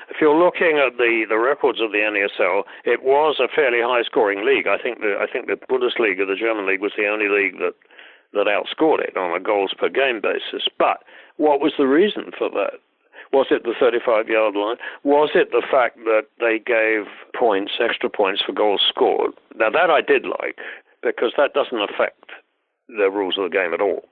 if you're looking at the records of the NASL, it was a fairly high-scoring league. I think the Bundesliga, the German league, was the only league that outscored it on a goals per game basis. But what was the reason for that? Was it the 35-yard line? Was it the fact that they gave points, extra points for goals scored? Now, that I did like, because that doesn't affect the rules of the game at all.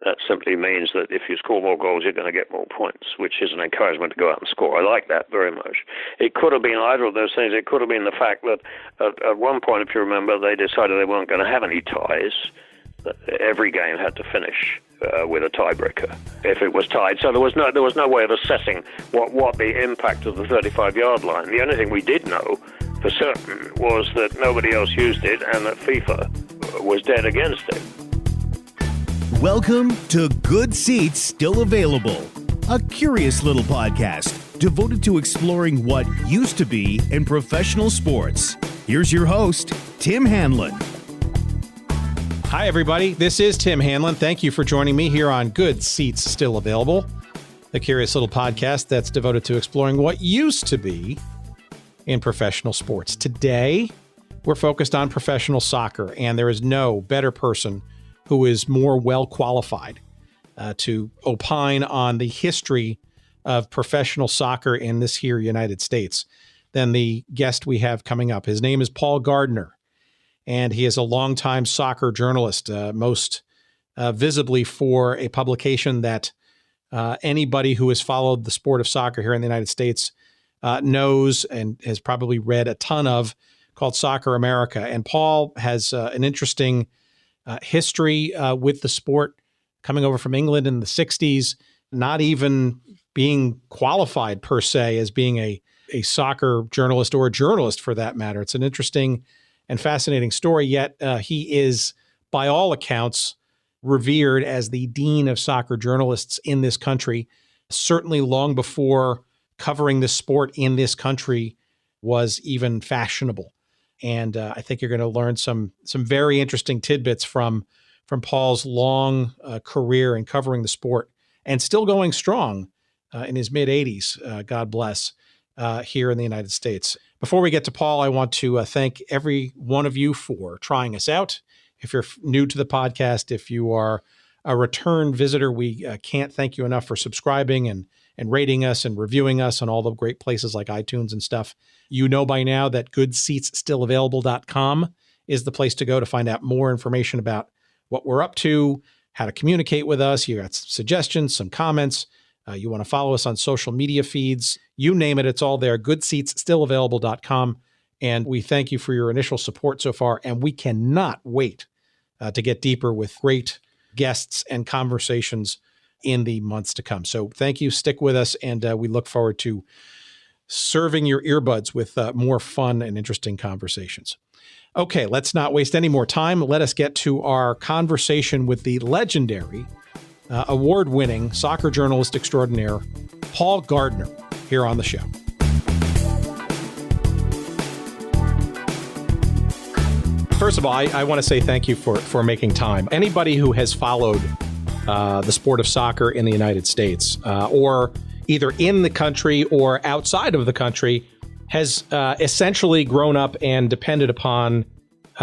That simply means that if you score more goals, you're going to get more points, which is an encouragement to go out and score. I like that very much. It could have been either of those things. It could have been the fact that at one point, if you remember, they decided they weren't going to have any ties. Every game had to finish with a tiebreaker if it was tied. So there was no way of assessing what the impact of the 35-yard line. The only thing we did know for certain was that nobody else used it and that FIFA was dead against it. Welcome to Good Seats Still Available, a curious little podcast devoted to exploring what used to be in professional sports. Here's your host, Tim Hanlon. Hi, everybody. This is Tim Hanlon. Thank you for joining me here on Good Seats Still Available, a curious little podcast that's devoted to exploring what used to be in professional sports. Today, we're focused on professional soccer, and there is no better person who is more well qualified to opine on the history of professional soccer in this here United States than the guest we have coming up. His name is Paul Gardner. And he is a longtime soccer journalist, most visibly for a publication that anybody who has followed the sport of soccer here in the United States knows and has probably read a ton of, called Soccer America. And Paul has an interesting history with the sport, coming over from England in the 60s, not even being qualified per se as being a soccer journalist or a journalist for that matter. It's an interesting and fascinating story, yet he is, by all accounts, revered as the dean of soccer journalists in this country, certainly long before covering the sport in this country was even fashionable. And I think you're going to learn some very interesting tidbits from Paul's long career in covering the sport and still going strong in his mid-80s, God bless, here in the United States. Before we get to Paul, I want to thank every one of you for trying us out. If you're new to the podcast, if you are a return visitor, we can't thank you enough for subscribing and rating us and reviewing us on all the great places like iTunes and stuff. You know by now that goodseatsstillavailable.com is the place to go to find out more information about what we're up to, how to communicate with us. You got some suggestions, some comments. You want to follow us on social media feeds, you name it, it's all there, goodseatsstillavailable.com. And we thank you for your initial support so far. And we cannot wait to get deeper with great guests and conversations in the months to come. So thank you. Stick with us. And we look forward to serving your earbuds with more fun and interesting conversations. Okay, let's not waste any more time. Let us get to our conversation with the legendary award-winning soccer journalist extraordinaire, Paul Gardner, here on the show. First of all, I want to say thank you for making time. Anybody who has followed the sport of soccer in the United States, or either in the country or outside of the country, has essentially grown up and depended upon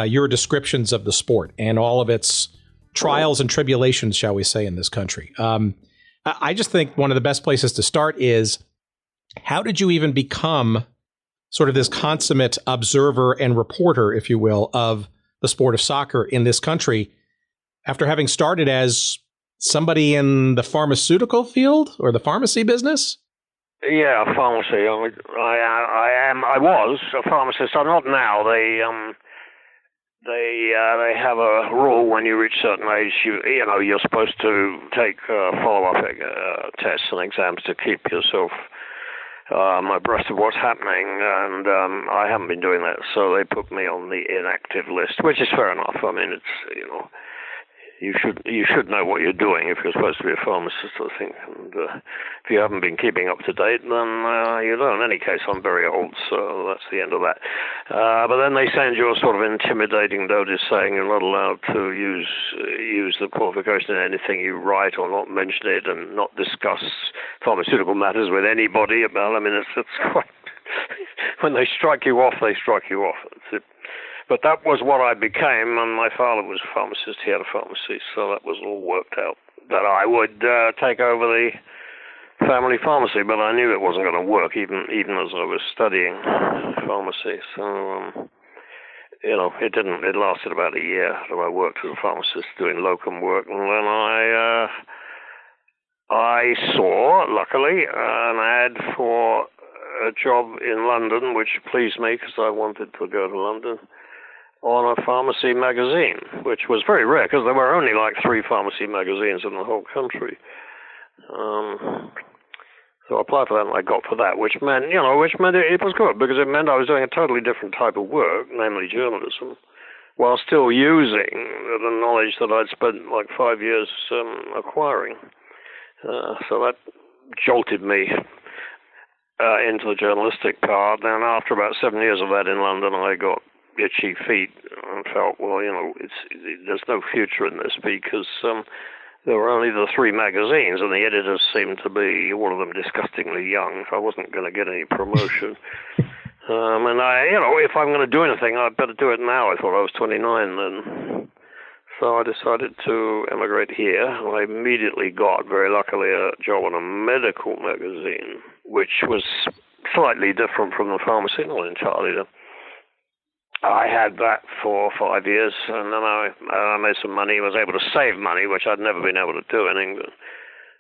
your descriptions of the sport and all of its trials and tribulations, shall we say, in this country. I just think one of the best places to start is, how did you even become sort of this consummate observer and reporter, if you will, of the sport of soccer in this country after having started as somebody in the pharmaceutical field or the pharmacy business? Yeah, pharmacy. I was a pharmacist. I'm not now. They have a rule when you reach a certain age, you're supposed to take follow-up tests and exams to keep yourself abreast of what's happening, and I haven't been doing that, so they put me on the inactive list, which is fair enough. I mean, it's, you should know what you're doing if you're supposed to be a pharmacist, I think. And if you haven't been keeping up to date, then you don't. In any case, I'm very old, so that's the end of that. But then they send you a sort of intimidating notice saying you're not allowed to use the qualification in anything you write, or not mention it, and not discuss pharmaceutical matters with anybody about. I mean, it's quite. When they strike you off, they strike you off. That's it. But that was what I became, and my father was a pharmacist. He had a pharmacy, so that was all worked out, that I would take over the family pharmacy, but I knew it wasn't going to work, even as I was studying pharmacy. So, it didn't. It lasted about a year that I worked as a pharmacist doing locum work, and then I saw, luckily, an ad for a job in London, which pleased me because I wanted to go to London, on a pharmacy magazine, which was very rare because there were only like 3 pharmacy magazines in the whole country. So I applied for that, and I got for that, which meant it was good because it meant I was doing a totally different type of work, namely journalism, while still using the knowledge that I'd spent like 5 years acquiring. So that jolted me into the journalistic part. And after about 7 years of that in London, I got itchy feet and felt, well, there's no future in this because there were only the 3 magazines, and the editors seemed to be, all of them, disgustingly young, so I wasn't going to get any promotion. And if I'm going to do anything, I'd better do it now. I thought I was 29 then. So I decided to emigrate here. I immediately got, very luckily, a job on a medical magazine, which was slightly different from the pharmacy, not entirely different. I had that for 5 years, and then I made some money, was able to save money, which I'd never been able to do in England.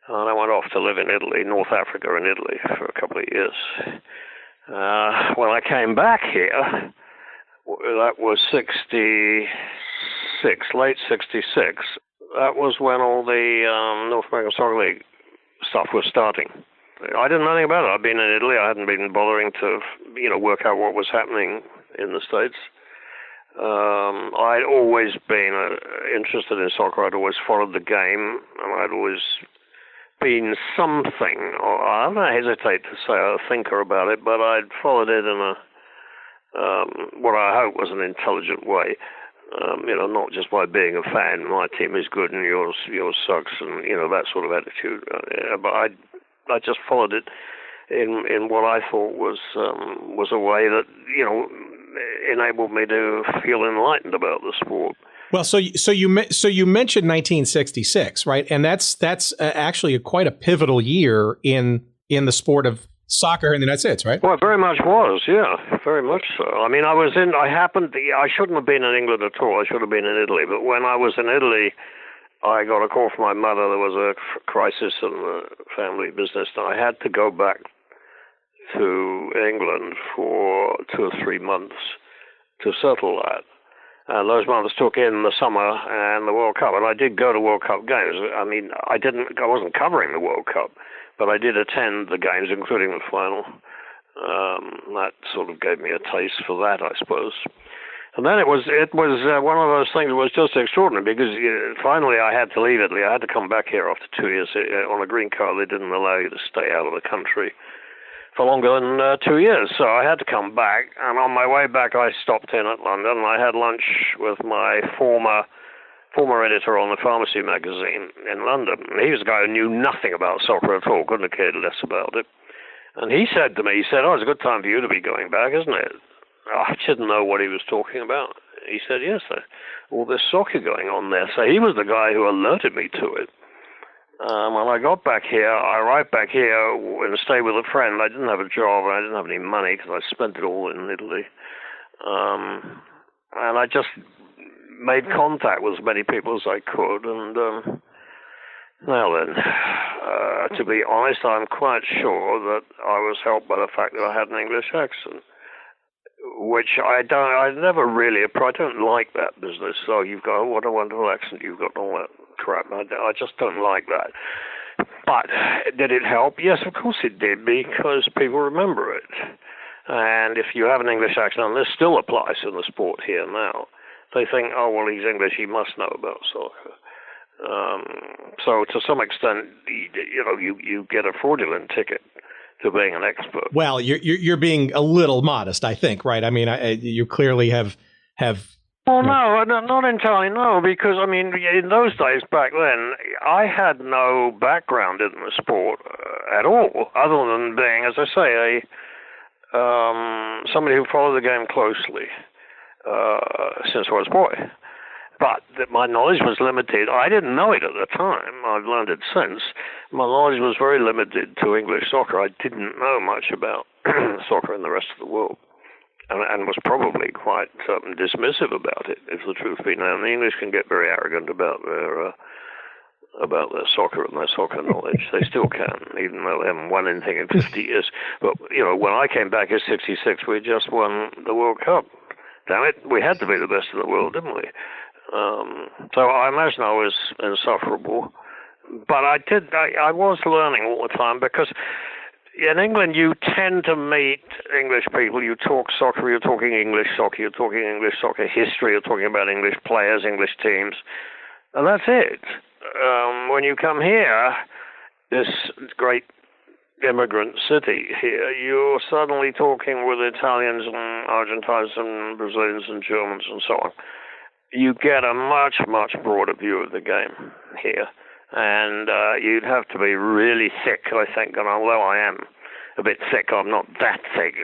And I went off to live in Italy, North Africa in Italy, for a couple of years. When I came back here, that was 66, late 66. That was when all the North American Soccer League stuff was starting. I didn't know anything about it. I'd been in Italy. I hadn't been bothering to, work out what was happening in the States. I'd always been interested in soccer. I'd always followed the game, and I'd always been something, or I don't hesitate to say a thinker about it, but I'd followed it in a what I hope was an intelligent way. Not just by being a fan. My team is good and yours sucks, and that sort of attitude. But I just followed it in what I thought was a way that enabled me to feel enlightened about the sport. Well, so you mentioned 1966, right? And that's actually quite a pivotal year in the sport of soccer in the United States, right? Well, it very much was, yeah, very much so. I mean, I shouldn't have been in England at all. I should have been in Italy. But when I was in Italy, I got a call from my mother. There was a crisis in the family business, and I had to go back to England for 2 or 3 months to settle that. And those months took in the summer and the World Cup. And I did go to World Cup games. I mean, I wasn't covering the World Cup, but I did attend the games, including the final. That sort of gave me a taste for that, I suppose. And then it was one of those things that was just extraordinary because finally I had to leave Italy. I had to come back here after 2 years. On a green card, they didn't allow you to stay out of the country for longer than 2 years. So I had to come back. And on my way back, I stopped in at London. I had lunch with my former editor on the pharmacy magazine in London. He was a guy who knew nothing about soccer at all, couldn't have cared less about it. And he said to me, it's a good time for you to be going back, isn't it? I didn't know what he was talking about. He said, yes, all this soccer going on there. So he was the guy who alerted me to it. When I got back here, I arrived back here and stayed with a friend. I didn't have a job, and I didn't have any money because I spent it all in Italy. And I just made contact with as many people as I could. And now then, to be honest, I'm quite sure that I was helped by the fact that I had an English accent, which I never really, I don't like that business. So you've got, what a wonderful accent you've got, all that crap. I just don't like that. But did it help? Yes, of course it did, because people remember it. And if you have an English accent, and this still applies in the sport here now, they think, oh, well, he's English, he must know about soccer. So to some extent, you get a fraudulent ticket to being an expert. Well, you're being a little modest, I think, right? I mean, you clearly have. Well, no, not entirely, no, because, I mean, in those days back then, I had no background in the sport at all, other than being, as I say, somebody who followed the game closely since I was a boy. But my knowledge was limited. I didn't know it at the time. I've learned it since. My knowledge was very limited to English soccer. I didn't know much about soccer in the rest of the world. And was probably quite dismissive about it, if the truth be known. The English can get very arrogant about their soccer and their soccer knowledge. They still can, even though they haven't won anything in 50 years. But, when I came back in '66, we just won the World Cup. Damn it, we had to be the best in the world, didn't we? So I imagine I was insufferable. But I was learning all the time, because in England, you tend to meet English people. You talk soccer, you're talking English soccer, you're talking English soccer history, you're talking about English players, English teams, and that's it. When you come here, this great immigrant city here, you're suddenly talking with Italians and Argentines and Brazilians and Germans and so on. You get a much, much broader view of the game here. And you'd have to be really thick, I think, and although I am a bit thick, I'm not that thick,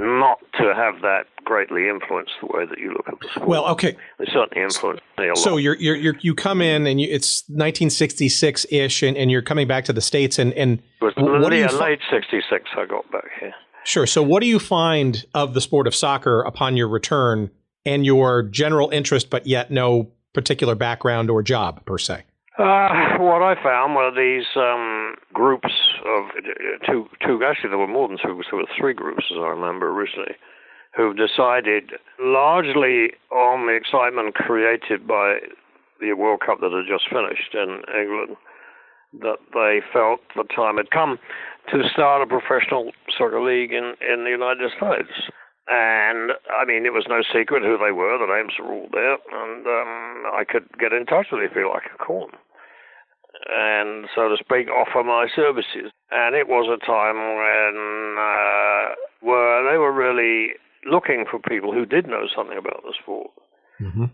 not to have that greatly influence the way that you look at the sport. Well, okay. It certainly influenced me a lot. So you come in, and it's 1966-ish, and you're coming back to the States, and it was late 66 I got back here. Sure. So what do you find of the sport of soccer upon your return and your general interest, but yet no particular background or job, per se? What I found were these groups of two. Actually, there were more than two. There were three groups, as I remember originally, who decided, largely on the excitement created by the World Cup that had just finished in England, that they felt the time had come to start a professional soccer league in the United States. And, I mean, it was no secret who they were. The names were all there. And I could get in touch with them if you like, I could call them. And, so to speak, offer my services. And it was a time when where they were really looking for people who did know something about the sport. Mm-hmm.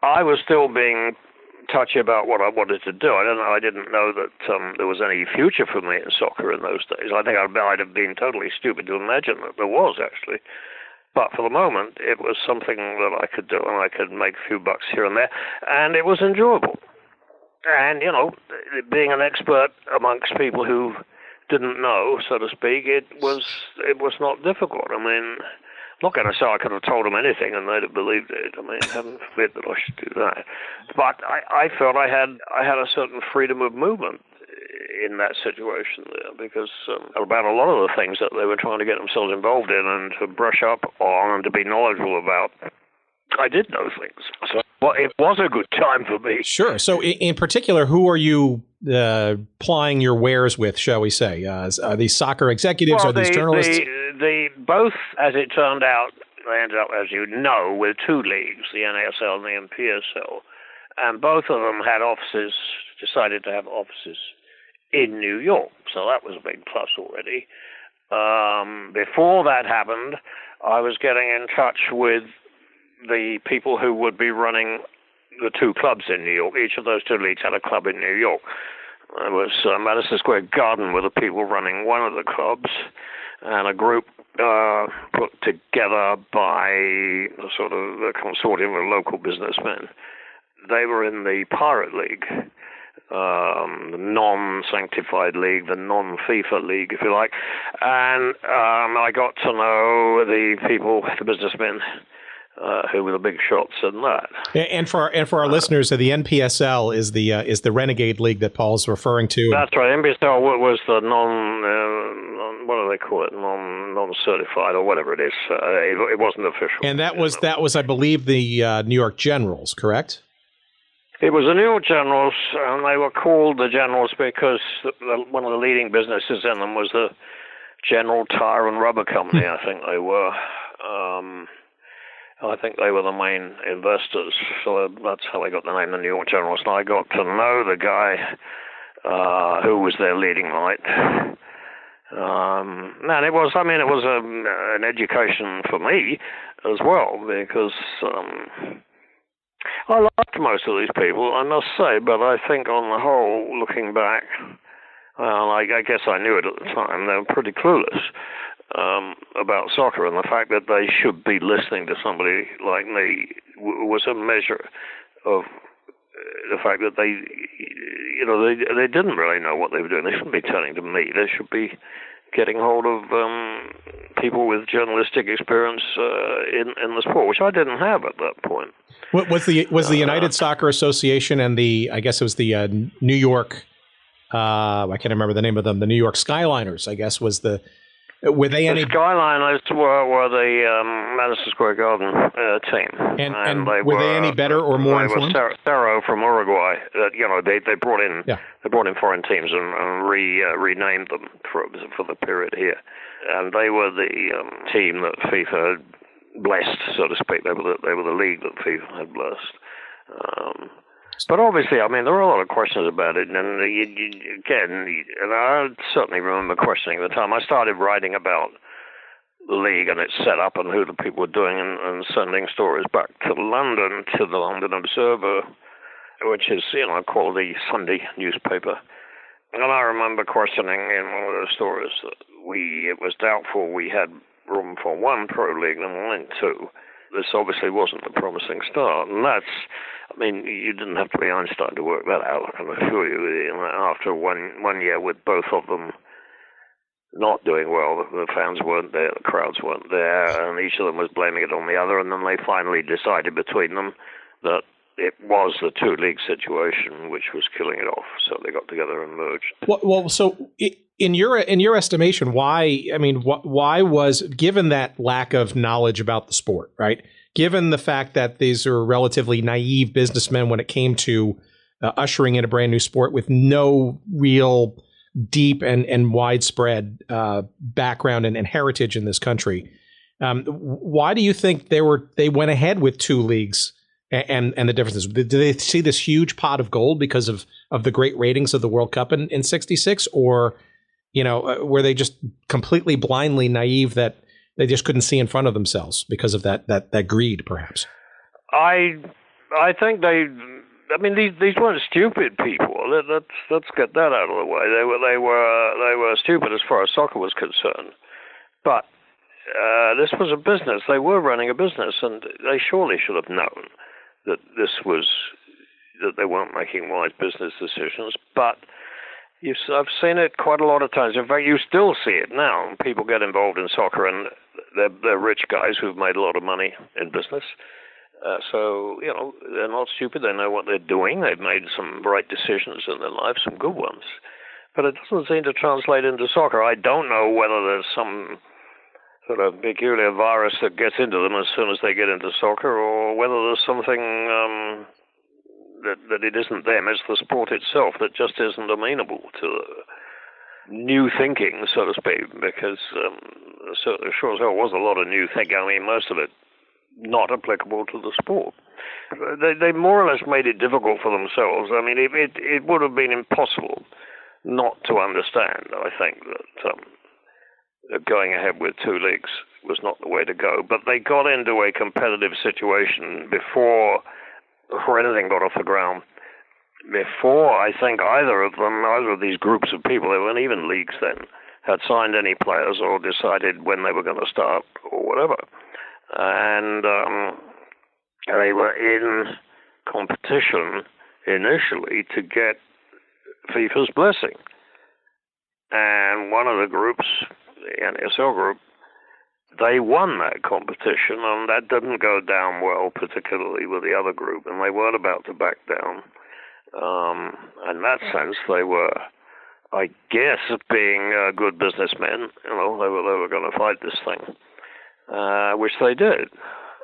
I was still being touchy about what I wanted to do. I didn't know that there was any future for me in soccer in those days. I think I'd have been totally stupid to imagine that there was, actually. But for the moment, it was something that I could do, and I could make a few bucks here and there, and it was enjoyable. And, being an expert amongst people who didn't know, so to speak, it was not difficult. I mean, I'm not going to say I could have told them anything and they'd have believed it. I mean, heaven forbid that I should do that. But I felt I had a certain freedom of movement in that situation there, because about a lot of the things that they were trying to get themselves involved in and to brush up on and to be knowledgeable about, I did know things. So it was a good time for me. Sure. So in particular, who are you plying your wares with, shall we say? Are these soccer executives? Are these journalists? Both, as it turned out, they ended up, as you know, with two leagues, the NASL and the NPSL. And both of them had offices, decided to have offices in New York. So that was a big plus already. Before that happened, I was getting in touch with the people who would be running the two clubs in New York. Each of those two leagues had a club in New York. It was Madison Square Garden were the people running one of the clubs, and a group put together by a sort of a consortium of local businessmen. They were in the Pirate League, the non-sanctified league, the non-FIFA league, if you like. And I got to know the people, the businessmen, who were the big shots in that. And for our listeners, the NPSL is the renegade league that Paul's referring to. That's right. NPSL was the what do they call it? Non-certified or whatever it is. It wasn't official. And that was, I believe, the New York Generals, correct? It was the New York Generals, and they were called the Generals because one of the leading businesses in them was the General Tire and Rubber Company, I think they were. I think they were the main investors, so that's how they got the name the New York Generals. And I got to know the guy who was their leading light. And it was an education for me as well, because I liked most of these people, I must say, but I think on the whole, looking back, I guess I knew it at the time, they were pretty clueless about soccer, and the fact that they should be listening to somebody like me was a measure of the fact that they didn't really know what they were doing. They shouldn't be turning to me. They should be getting hold of people with journalistic experience in the sport, which I didn't have at that point. What was the United Soccer Association and I guess it was the New York, I can't remember the name of them, the New York Skyliners, I guess were they any? The Skyliners were the Madison Square Garden team, and were they any better or more informed? They were Cerro from Uruguay. They brought in foreign teams and renamed them for the period here, and they were the team that FIFA had blessed, so to speak. They were the league that FIFA had blessed. But obviously, there were a lot of questions about it, and and I certainly remember questioning at the time. I started writing about the league and its setup and who the people were doing, and sending stories back to London, to the London Observer, which is, a quality Sunday newspaper. And I remember questioning in one of those stories that it was doubtful we had room for one pro league and one two. This obviously wasn't a promising start, and you didn't have to be Einstein to work that out, I can assure you. After one year with both of them not doing well, the fans weren't there, the crowds weren't there, and each of them was blaming it on the other, and then they finally decided between them that it was the two-league situation which was killing it off, so they got together and merged. Well, so in your estimation, why was, given that lack of knowledge about the sport, right? Given the fact that these are relatively naive businessmen when it came to ushering in a brand new sport with no real deep and widespread background and heritage in this country, why do you think they went ahead with two leagues and the differences? Did they see this huge pot of gold because of the great ratings of the World Cup in '66, or were they just completely blindly naive that they just couldn't see in front of themselves because of that greed, perhaps? I think these weren't stupid people. Let's get that out of the way. They were stupid as far as soccer was concerned, but this was a business. They were running a business, and they surely should have known that they weren't making wise business decisions. But I've seen it quite a lot of times. In fact, you still see it now. People get involved in soccer, and they're rich guys who've made a lot of money in business. So they're not stupid. They know what they're doing. They've made some right decisions in their life, some good ones. But it doesn't seem to translate into soccer. I don't know whether there's some sort of peculiar virus that gets into them as soon as they get into soccer, or whether there's something that it isn't them, it's the sport itself that just isn't amenable to new thinking, so to speak, because sure as hell was a lot of new thinking. Most of it not applicable to the sport. They more or less made it difficult for themselves. It would have been impossible not to understand, I think, that going ahead with two leagues was not the way to go. But they got into a competitive situation before anything got off the ground. Before, I think, either of these groups of people, they weren't even leagues then, had signed any players or decided when they were going to start or whatever. And they were in competition initially to get FIFA's blessing. And one of the groups, the NASL group, they won that competition, and that didn't go down well, particularly with the other group, and they weren't about to back down. In that sense, they were, I guess, being good businessmen. They were going to fight this thing, which they did.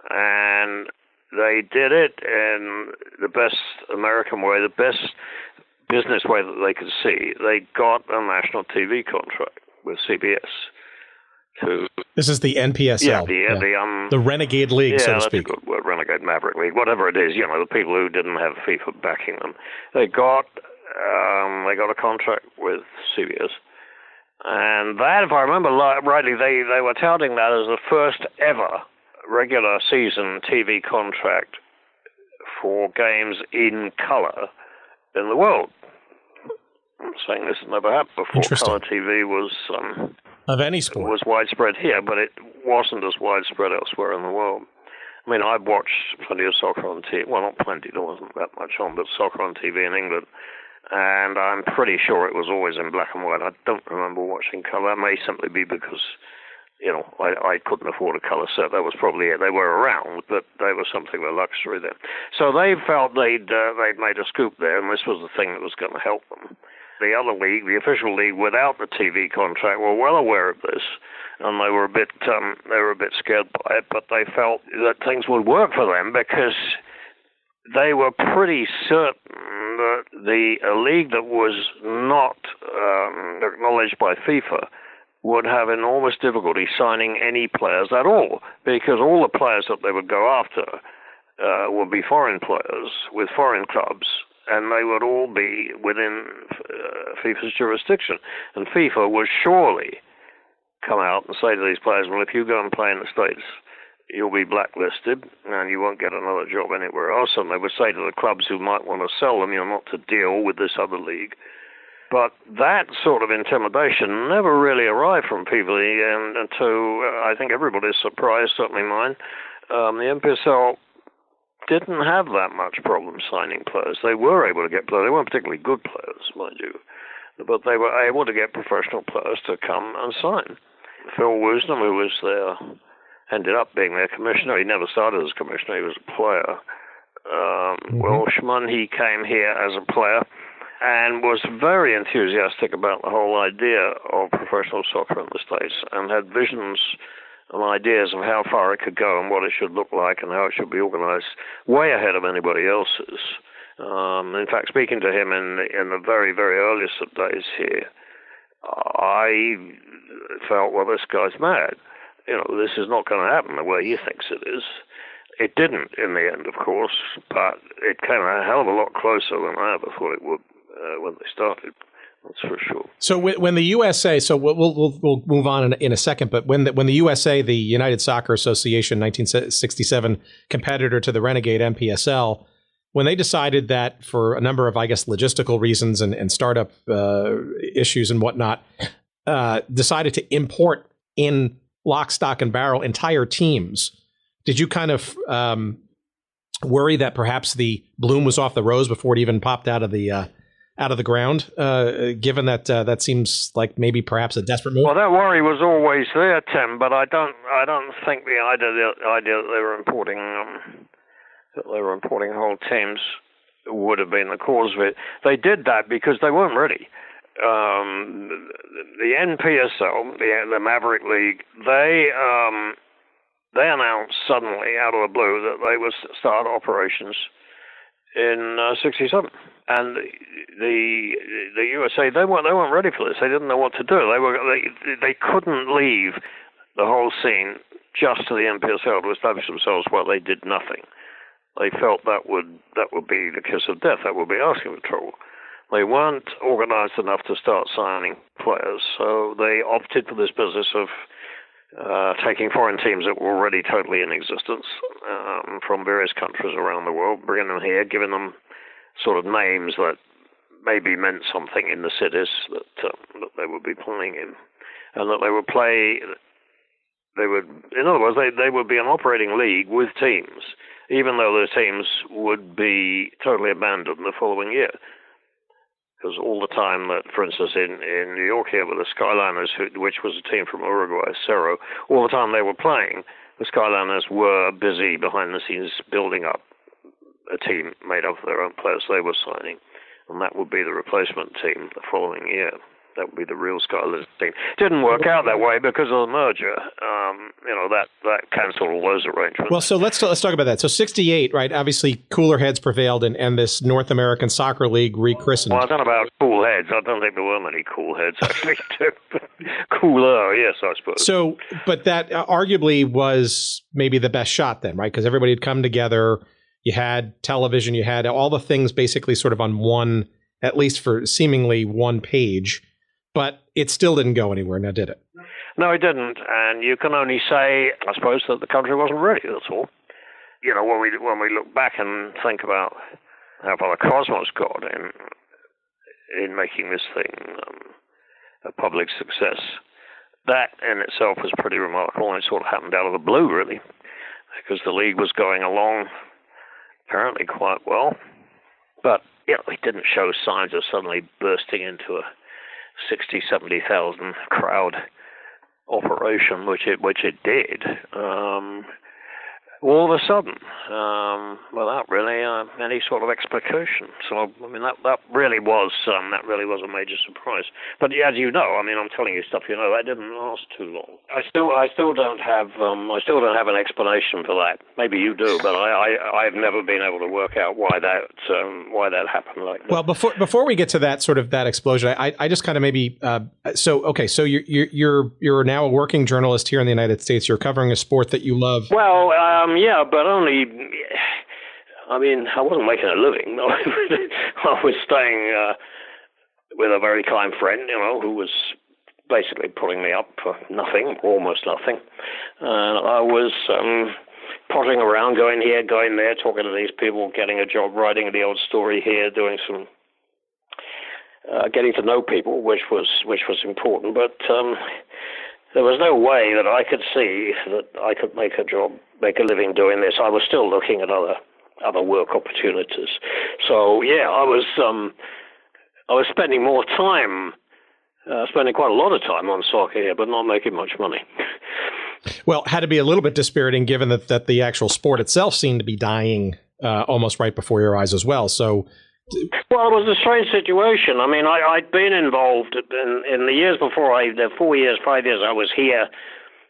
And they did it in the best American way, the best business way that they could see. They got a national TV contract with CBS. This is the NPSL. The Renegade League, so to speak. That's a good word, Renegade Maverick League, whatever it is. The people who didn't have FIFA backing them, they got a contract with CBS, and that, if I remember rightly, they were touting that as the first ever regular season TV contract for games in color in the world. I'm saying this has never happened before. Color TV was of any sport was widespread here, but it wasn't as widespread elsewhere in the world. I mean, I've watched plenty of soccer on TV. Well, not plenty, there wasn't that much on, but soccer on TV in England, and I'm pretty sure it was always in black and white. I don't remember watching color. That may simply be because I couldn't afford a color set. That was probably it. They were around, but they were something of a luxury then. So they felt they'd made a scoop there, and this was the thing that was going to help them. The other league, the official league without the TV contract, were well aware of this, and they were a bit scared by it. But they felt that things would work for them because they were pretty certain that a league that was not acknowledged by FIFA would have enormous difficulty signing any players at all, because all the players that they would go after would be foreign players with foreign clubs, and they would all be within FIFA's jurisdiction. And FIFA would surely come out and say to these players, well, if you go and play in the States, you'll be blacklisted and you won't get another job anywhere else. And they would say to the clubs who might want to sell them, you're not to deal with this other league. But that sort of intimidation never really arrived from people, and to, I think, everybody's surprise, certainly mine. The NPSL didn't have that much problem signing players. They were able to get players. They weren't particularly good players, mind you, but they were able to get professional players to come and sign. Phil Woosnam, who was there, ended up being their commissioner. He never started as commissioner. He was a player. Welsh-born, he came here as a player and was very enthusiastic about the whole idea of professional soccer in the States, and had visions and ideas of how far it could go and what it should look like and how it should be organized way ahead of anybody else's. In fact, speaking to him in the very, very earliest of days here, I felt, well, this guy's mad. This is not going to happen the way he thinks it is. It didn't in the end, of course, but it came a hell of a lot closer than I ever thought it would when they started. That's for sure. So when the USA, so we'll move on in a second, but when the USA, the United Soccer Association, 1967 competitor to the Renegade NPSL, when they decided that for a number of, I guess, logistical reasons and startup issues and whatnot, decided to import in lock, stock, and barrel entire teams, did you kind of worry that perhaps the bloom was off the rose before it even popped out of the ground, given that that seems like maybe perhaps a desperate move? Well, that worry was always there, Tim, but I don't think the idea that they were importing whole teams would have been the cause of it. They did that because they weren't ready. The NPSL, the Maverick League, they announced suddenly out of the blue that they would start operations in '67, and the USA they weren't ready for this. They didn't know what to do. They couldn't leave the whole scene just to the NPSL to establish themselves while they did nothing. They felt that would be the kiss of death. That would be asking for trouble. They weren't organized enough to start signing players, so they opted for this business of taking foreign teams that were already totally in existence from various countries around the world, bringing them here, giving them sort of names that maybe meant something in the cities that they would be playing in, and that they would play. In other words, they would be an operating league with teams, even though those teams would be totally abandoned the following year. Because all the time that, for instance, in New York here with the Skyliners, which was a team from Uruguay, Cerro, all the time they were playing, the Skyliners were busy behind the scenes building up a team made up of their own players they were signing. And that would be the replacement team the following year. That would be the real Scarlet team. Didn't work out that way because of the merger. That cancelled all those arrangements. Well, so let's talk about that. So 68, right? Obviously, cooler heads prevailed, and this North American Soccer League rechristened. Well, I don't know about cool heads. I don't think there were many cool heads, actually. Cooler, yes, I suppose. So, but that arguably was maybe the best shot then, right? Because everybody had come together. You had television. You had all the things basically sort of on one, at least for seemingly one page. But it still didn't go anywhere, now did it? No, it didn't. And you can only say, I suppose, that the country wasn't ready, that's all. You know, when we look back and think about how far the Cosmos got in making this thing a public success, that in itself was pretty remarkable, and it sort of happened out of the blue, really, because the league was going along apparently quite well. But, you know, it didn't show signs of suddenly bursting into a 60,000, 70,000 crowd operation, which it did, all of a sudden, without really any sort of explication. So, I mean, that really was a major surprise. But as you know, I mean, I'm telling you stuff you know, that didn't last too long. I still don't have an explanation for that. Maybe you do, but I've never been able to work out why that happened like that. Well, before we get to that sort of that explosion, I just kind of maybe so you're now a working journalist here in the United States. You're covering a sport that you love. Well, yeah, but only. I mean, I wasn't making a living. I was staying with a very kind friend, you know, who was basically putting me up for nothing, almost nothing. I was potting around, going here, going there, talking to these people, getting a job, writing the old story here, doing some, getting to know people, which was important. But there was no way that I could see that I could make a living doing this. I was still looking at other work opportunities. So yeah, I was spending more time, spending quite a lot of time on soccer here, but not making much money. Well, it had to be a little bit dispiriting, given that the actual sport itself seemed to be dying almost right before your eyes as well. So. Well, it was a strange situation. I mean, I'd been involved in the years before, the 5 years I was here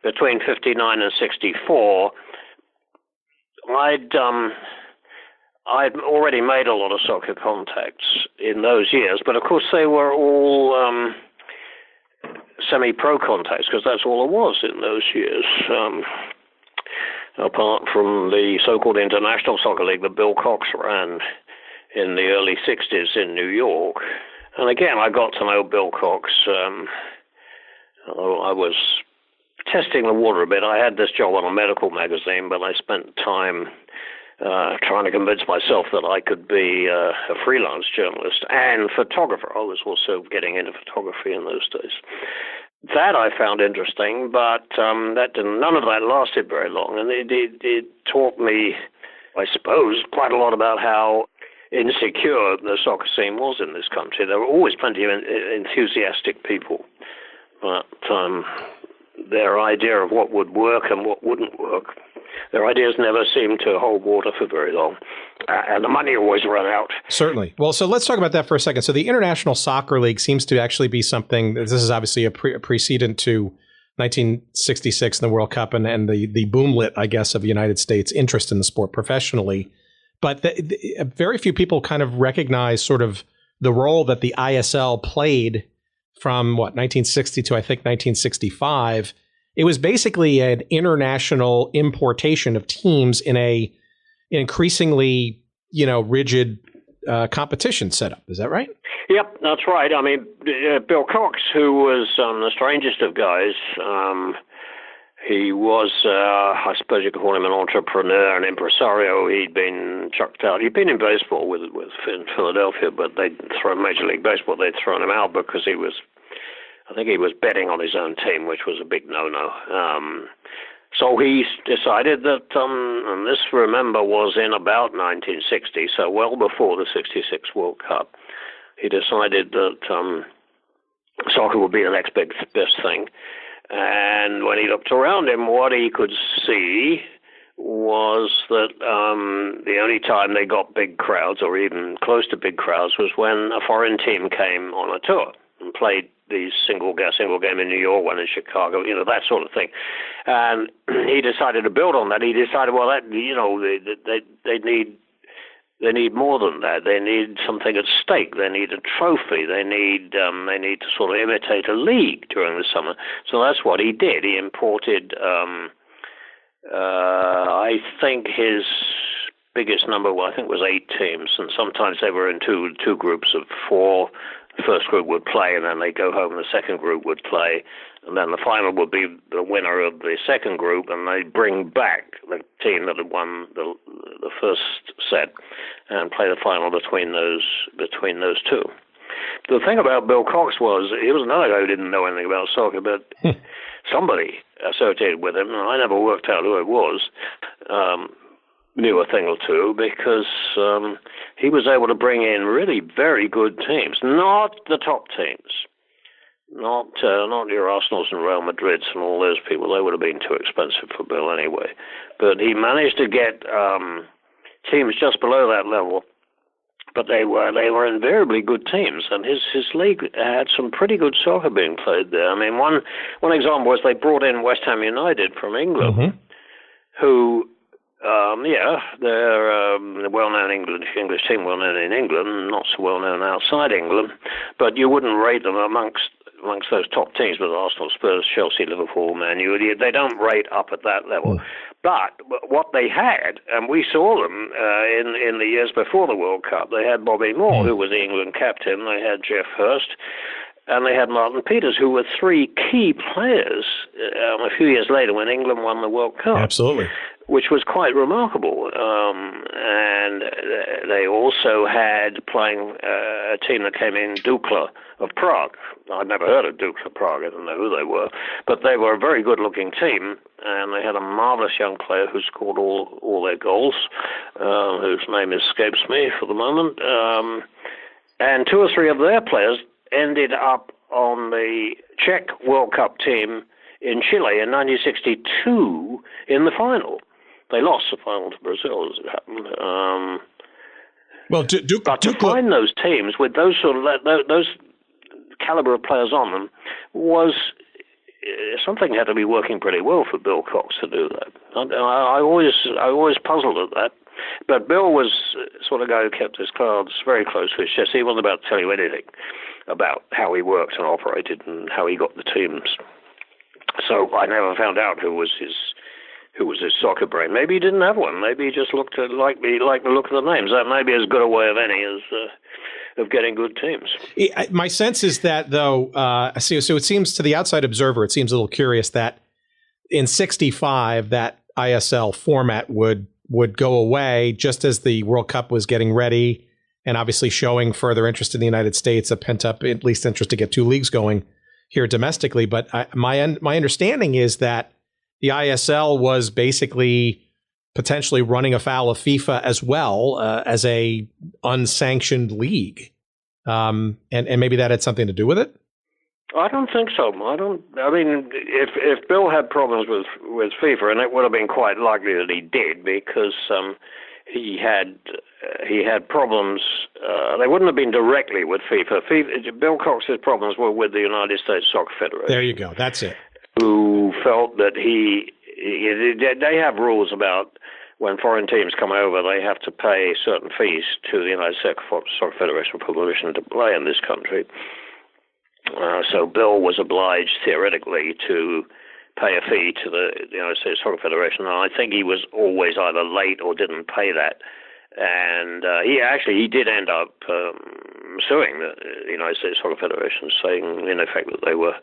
between 59 and 64. I'd already made a lot of soccer contacts in those years, but of course they were all semi-pro contacts, because that's all it was in those years. Apart from the so-called International Soccer League that Bill Cox ran in the early 60s in New York. And again, I got to know Bill Cox. I was testing the water a bit. I had this job on a medical magazine, but I spent time trying to convince myself that I could be a freelance journalist and photographer. I was also getting into photography in those days. That I found interesting, but none of that lasted very long. And it taught me, I suppose, quite a lot about how insecure the soccer scene was in this country. There were always plenty of enthusiastic people, but their idea of what would work and what wouldn't work, their ideas never seemed to hold water for very long, and the money always ran out. Certainly. Well, so let's talk about that for a second. So the International Soccer League seems to actually be something, this is obviously a precedent to 1966 and the World Cup and the boomlet, I guess, of the United States interest in the sport professionally. But very few people kind of recognize sort of the role that the ISL played from, 1960 to, I think, 1965. It was basically an international importation of teams in an increasingly, rigid competition setup. Is that right? Yep, that's right. I mean, Bill Cox, who was the strangest of guys, he was, I suppose you could call him an entrepreneur, an impresario. He'd been chucked out. He'd been in baseball with in Philadelphia, but they'd thrown Major League Baseball. They'd thrown him out because he was betting on his own team, which was a big no-no. So he decided that, and this, remember, was in about 1960, so well before the 66 World Cup. He decided that soccer would be the next best thing. And when he looked around him, what he could see was that the only time they got big crowds, or even close to big crowds, was when a foreign team came on a tour and played the single game in New York, one in Chicago, that sort of thing. And he decided to build on that. He decided, well, that they need more than that. They need something at stake. They need a trophy. They need to sort of imitate a league during the summer. So that's what he did. He imported, I think his biggest number, I think, was 8 teams, and sometimes they were in two groups of 4. The first group would play, and then they go home. The second group would play, and then the final would be the winner of the second group, and they bring back the team that had won the first set and play the final between those two. The thing about Bill Cox was he was another guy who didn't know anything about soccer, but somebody associated with him, and I never worked out who it was, knew a thing or two, because he was able to bring in really very good teams, not the top teams, not your Arsenals and Real Madrids and all those people. They would have been too expensive for Bill anyway. But he managed to get teams just below that level, but they were invariably good teams, and his league had some pretty good soccer being played there. I mean, one example was they brought in West Ham United from England, who. They're a well-known English team, well-known in England, not so well-known outside England, but you wouldn't rate them amongst those top teams with Arsenal, Spurs, Chelsea, Liverpool, Man U. They don't rate up at that level. But what they had, and we saw them in the years before the World Cup, they had Bobby Moore, who was the England captain, they had Jeff Hurst, and they had Martin Peters, who were 3 key players a few years later when England won the World Cup. Absolutely. Which was quite remarkable. And they also had playing a team that came in, Dukla of Prague. I'd never heard of Dukla Prague. I don't know who they were. But they were a very good-looking team, and they had a marvelous young player who scored all their goals, whose name escapes me for the moment. And 2 or 3 of their players ended up on the Czech World Cup team in Chile in 1962 in the final. They lost the final to Brazil, as it happened. But to find those teams with those sort of those caliber of players on them was something had to be working pretty well for Bill Cox to do that. I always puzzled at that. But Bill was sort of guy who kept his cards very close to his chest. He wasn't about to tell you anything about how he worked and operated and how he got the teams. So I never found out who was his soccer brain. Maybe he didn't have one. Maybe he just looked at like the look of the names. That may be as good a way of any as of getting good teams. My sense is that, though, so it seems to the outside observer, it seems a little curious that in '65 that ISL format would go away just as the World Cup was getting ready, and obviously showing further interest in the United States, a pent-up at least interest to get 2 leagues going here domestically. But my understanding is that the ISL was basically potentially running afoul of FIFA as well as a unsanctioned league, and maybe that had something to do with it. I don't think so. I mean, if Bill had problems with FIFA, and it would have been quite likely that he did, because he had problems. They wouldn't have been directly with FIFA. Bill Cox's problems were with the United States Soccer Federation. There you go. That's it. Who felt that they have rules about when foreign teams come over, they have to pay certain fees to the United States Soccer Federation for permission to play in this country. So Bill was obliged theoretically to pay a fee to the United States Soccer Federation, and I think he was always either late or didn't pay that. And he did end up suing the United States Soccer Federation, saying in effect that they were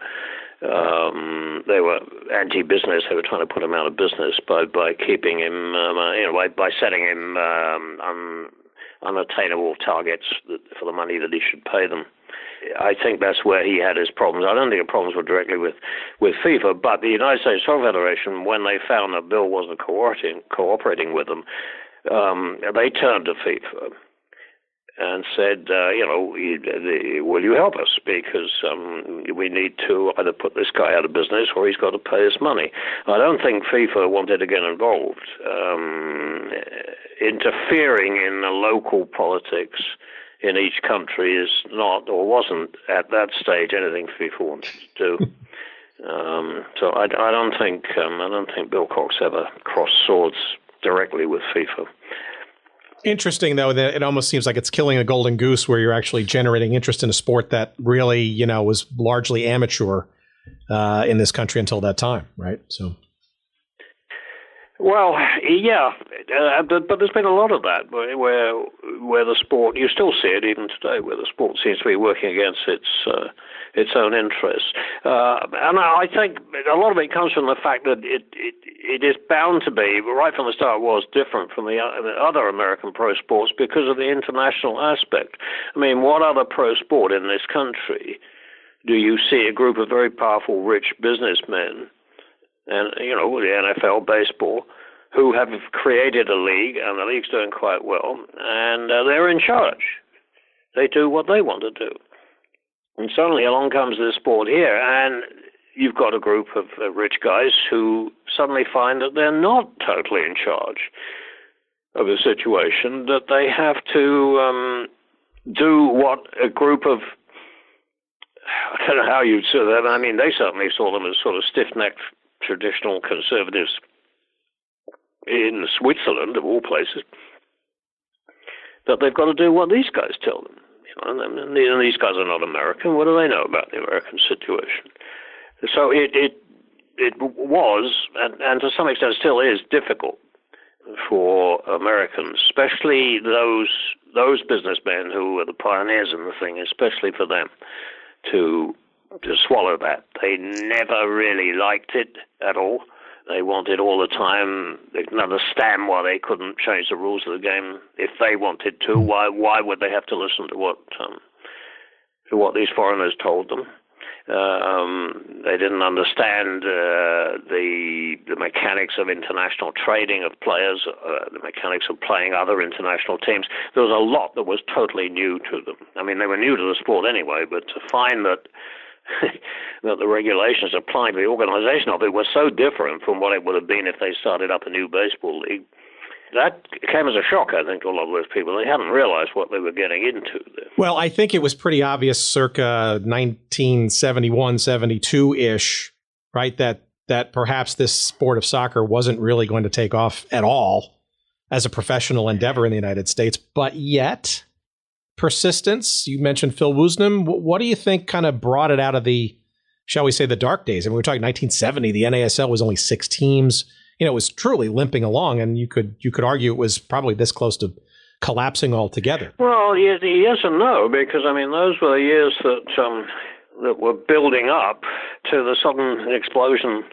anti-business. They were trying to put him out of business by keeping him, by setting him unattainable targets for the money that he should pay them. I think that's where he had his problems. I don't think the problems were directly with FIFA, but the United States Soccer Federation, when they found that Bill wasn't cooperating with them, they turned to FIFA and said, will you help us? Because we need to either put this guy out of business or he's got to pay us money. I don't think FIFA wanted to get involved. Interfering in the local politics in each country is not or wasn't at that stage anything FIFA wanted to do. So I don't think Bill Cox ever crossed swords directly with FIFA. Interesting, though, that it almost seems like it's killing a golden goose where you're actually generating interest in a sport that really, was largely amateur in this country until that time, right? So. Well, yeah, but there's been a lot of that where the sport, you still see it even today, where the sport seems to be working against its own interests. And I think a lot of it comes from the fact that it is bound to be, right from the start, was different from the other American pro sports because of the international aspect. I mean, what other pro sport in this country do you see a group of very powerful, rich businessmen and, the NFL, baseball, who have created a league, and the league's doing quite well, and they're in charge. They do what they want to do. And suddenly along comes this sport here, and you've got a group of rich guys who suddenly find that they're not totally in charge of a situation, that they have to do what a group of, I don't know how you'd say that, I mean, they certainly saw them as sort of stiff-necked traditional conservatives in Switzerland, of all places, that they've got to do what these guys tell them. And these guys are not American. What do they know about the American situation? So it was, and to some extent still is, difficult for Americans, especially those businessmen who were the pioneers in the thing, especially for them to swallow that. They never really liked it at all. They wanted all the time. They didn't understand why they couldn't change the rules of the game if they wanted to. Why would they have to listen to what these foreigners told them? They didn't understand the mechanics of international trading of players, the mechanics of playing other international teams. There was a lot that was totally new to them. I mean, they were new to the sport anyway, but to find that the regulations applying to the organization of it were so different from what it would have been if they started up a new baseball league. That came as a shock, I think, to a lot of those people. They hadn't realized what they were getting into there. Well, I think it was pretty obvious circa 1971, 72-ish, right, that perhaps this sport of soccer wasn't really going to take off at all as a professional endeavor in the United States. But yet, persistence, you mentioned Phil Woosnam. What do you think kind of brought it out of the, shall we say, the dark days? I mean, we're talking 1970. The NASL was only 6 teams. It was truly limping along, and you could argue it was probably this close to collapsing altogether. Well, yes and no, because I mean those were the years that were building up to the sudden explosion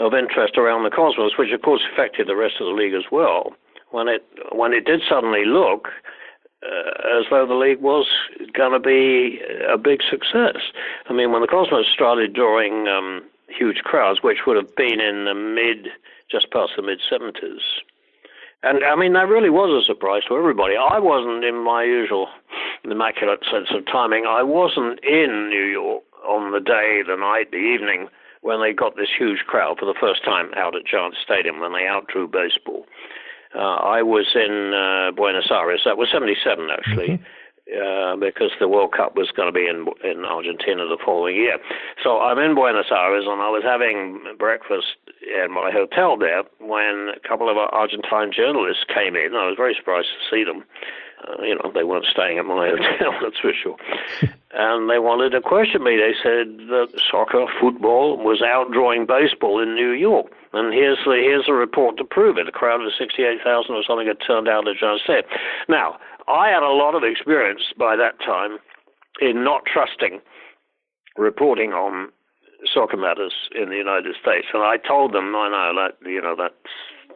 of interest around the Cosmos, which of course affected the rest of the league as well. When it did suddenly look as though the league was going to be a big success. I mean, when the Cosmos started drawing huge crowds, which would have been in just past the mid-70s. And, I mean, that really was a surprise to everybody. I wasn't, in my usual immaculate sense of timing, I wasn't in New York on the day, the night, the evening, when they got this huge crowd for the first time out at Giants Stadium, when they outdrew baseball. I was in Buenos Aires. That was 77, actually. Because the World Cup was going to be in Argentina the following year. So I'm in Buenos Aires, and I was having breakfast in my hotel there when a couple of Argentine journalists came in. I was very surprised to see them. They weren't staying at my hotel, that's for sure. And they wanted to question me. They said that soccer, football, was outdrawing baseball in New York. And here's a report to prove it. A crowd of 68,000 or something had turned out at Giants Stadium. Now, I had a lot of experience by that time in not trusting reporting on soccer matters in the United States, and I told them,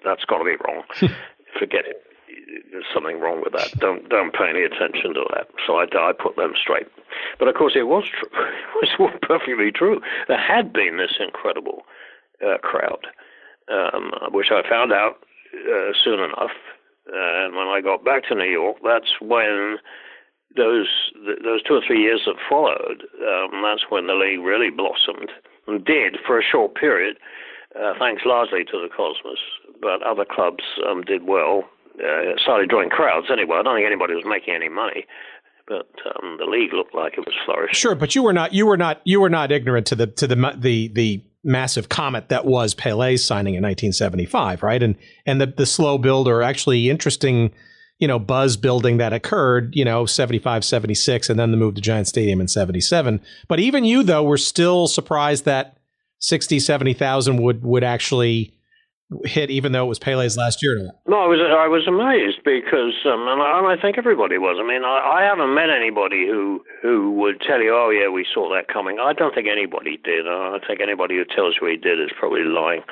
that's got to be wrong. Forget it. There's something wrong with that. Don't pay any attention to that. So I put them straight. But of course, it was true. It was perfectly true. There had been this incredible crowd, which I found out soon enough. And when I got back to New York, that's when those 2 or 3 years that followed, that's when the league really blossomed and did for a short period, thanks largely to the Cosmos. But other clubs did well, started drawing crowds anyway. I don't think anybody was making any money, But the league looked like it was flourishing. Sure, but you were not ignorant to the massive comet that was Pelé's signing in 1975, right? And the slow build, or actually interesting, buzz building that occurred, 75, 76, and then the move to Giant Stadium in 77. But even you, though, were still surprised that 60, 70,000 would actually hit, even though it was Pelé's last year. No, I was amazed because, and I think everybody was. I mean, I haven't met anybody who would tell you, oh yeah, we saw that coming. I don't think anybody did. I think anybody who tells you he did is probably lying.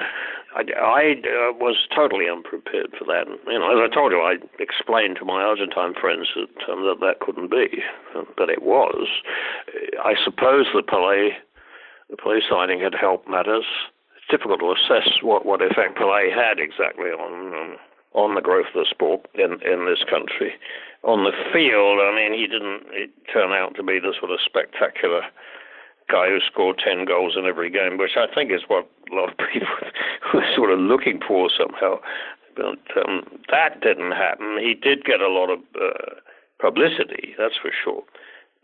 I was totally unprepared for that. As I told you, I explained to my Argentine friends that couldn't be, but it was. I suppose the Pelé signing had helped matters. Difficult to assess what effect Pelé had exactly on the growth of the sport in this country. On the field, I mean, he didn't turn out to be the sort of spectacular guy who scored 10 goals in every game, which I think is what a lot of people were sort of looking for somehow. But that didn't happen. He did get a lot of publicity, that's for sure.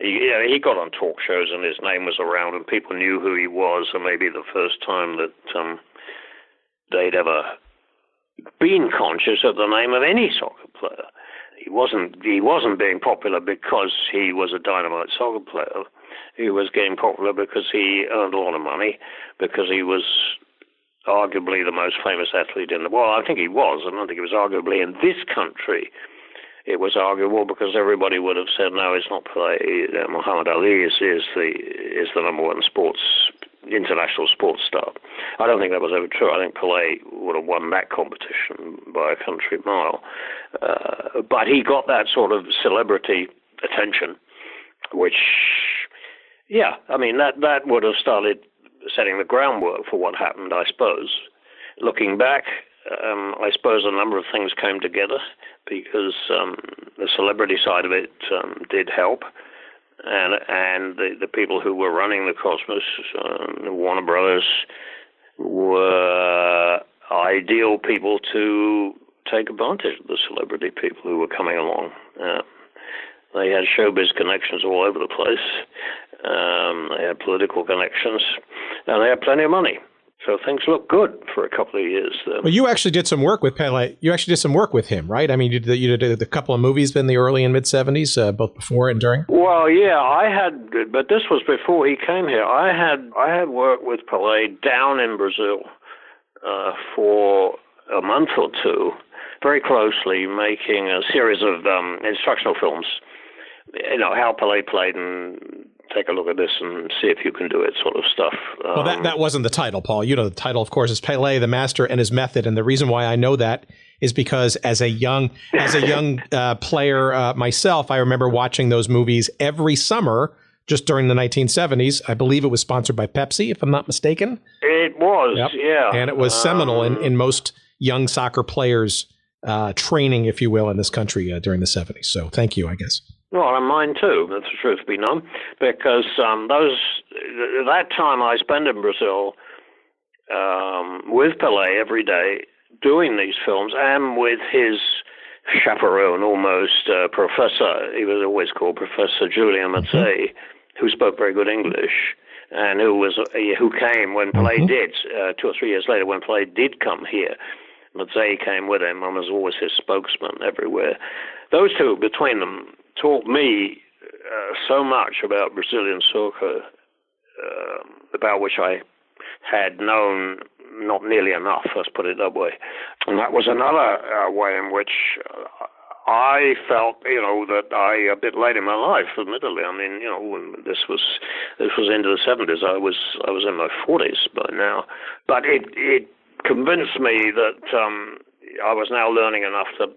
He got on talk shows and his name was around and people knew who he was, and maybe the first time that they'd ever been conscious of the name of any soccer player. He wasn't being popular because he was a dynamite soccer player. He was getting popular because he earned a lot of money, because he was arguably the most famous athlete in the world. I think he was. I don't think he was arguably in this country. It was arguable because everybody would have said, no, it's not Pelé. Muhammad Ali is the number one international sports star. I don't think that was ever true. I think Pelé would have won that competition by a country mile. But he got that sort of celebrity attention, which, that would have started setting the groundwork for what happened, I suppose. Looking back, I suppose a number of things came together because the celebrity side of it did help, and the people who were running the Cosmos, the Warner Brothers, were ideal people to take advantage of the celebrity people who were coming along. They had showbiz connections all over the place. They had political connections, and they had plenty of money. So things look good for a couple of years. Well, you actually did some work with Pelé. You actually did some work with him, right? I mean, you did a couple of movies in the early and mid 70s, both before and during. Well, yeah, I had, but this was before he came here. I had worked with Pelé down in Brazil for a month or two, very closely, making a series of instructional films. How Pelé played, and take a look at this and see if you can do it, sort of stuff. Well, that wasn't the title, Paul. The title, of course, is Pelé, the Master and His Method. And the reason why I know that is because as a young player myself, I remember watching those movies every summer just during the 1970s. I believe it was sponsored by Pepsi, if I'm not mistaken. It was, yep. Yeah. And it was seminal in most young soccer players' training, if you will, in this country during the 70s. So thank you, I guess. Well, and mine too, that's the truth be known, because that time I spent in Brazil with Pelé every day doing these films, and with his chaperone, almost Professor, he was always called Professor Julian Mazzei, who spoke very good English, and who came when Pelé did, 2 or 3 years later, when Pelé did come here. Mazzei came with him and was always his spokesman everywhere. Those two, between them, taught me so much about Brazilian soccer, about which I had known not nearly enough, let's put it that way. And that was another way in which I felt, that a bit late in my life, admittedly. I mean, when this was into the 70s. I was in my 40s by now. But it convinced me that I was now learning enough that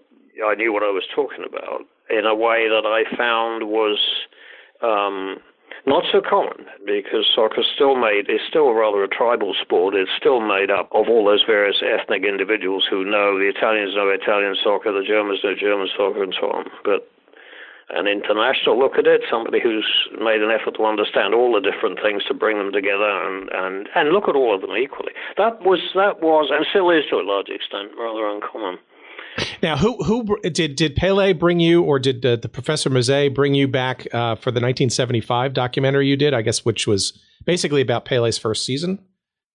I knew what I was talking about, in a way that I found was not so common, because soccer is still rather a tribal sport. It's still made up of all those various ethnic individuals who know. The Italians know Italian soccer, the Germans know German soccer, and so on. But an international look at it, somebody who's made an effort to understand all the different things, to bring them together and look at all of them equally. That was and still is to a large extent rather uncommon. Now, who did Pele bring you, or did the Professor Mazet bring you back for the 1975 documentary you did? I guess, which was basically about Pele's first season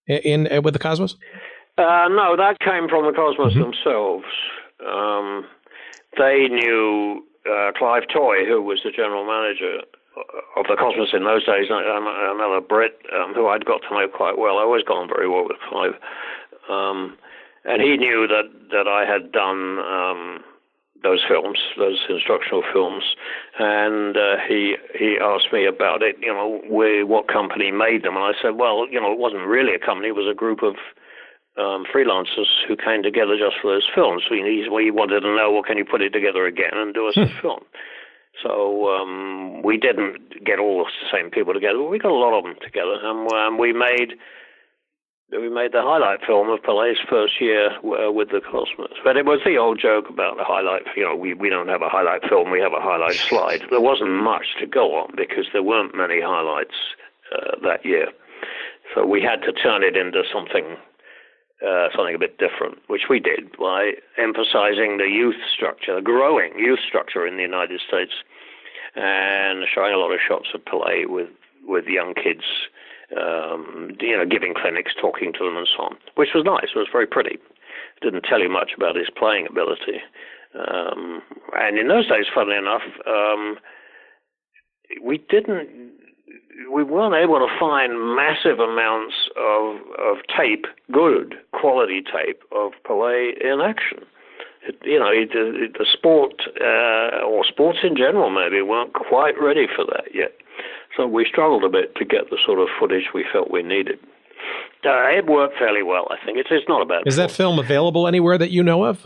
with the Cosmos. No, that came from the Cosmos themselves. They knew Clive Toy, who was the general manager of the Cosmos in those days, another Brit who I'd got to know quite well. I always got on very well with Clive. And he knew that I had done those films, those instructional films, and he asked me about it, what company made them. And I said, well, it wasn't really a company, it was a group of freelancers who came together just for those films. So he wanted to know, well, can you put it together again and do us a film? So we didn't get all the same people together, but we got a lot of them together, and we made the highlight film of Pele's first year with the Cosmos. But it was the old joke about the highlight. We don't have a highlight film, we have a highlight slide. There wasn't much to go on because there weren't many highlights that year. So we had to turn it into something a bit different, which we did by emphasizing the youth structure, the growing youth structure in the United States, and showing a lot of shots of Pele with young kids, giving clinics, talking to them and so on, which was nice. It was very pretty. It didn't tell you much about his playing ability. And in those days, funnily enough, we weren't able to find massive amounts of tape, good quality tape of Pele in action. The sport, or sports in general maybe, weren't quite ready for that yet. So we struggled a bit to get the sort of footage we felt we needed. It worked fairly well, I think. It's not a bad. Is that film available anywhere that you know of?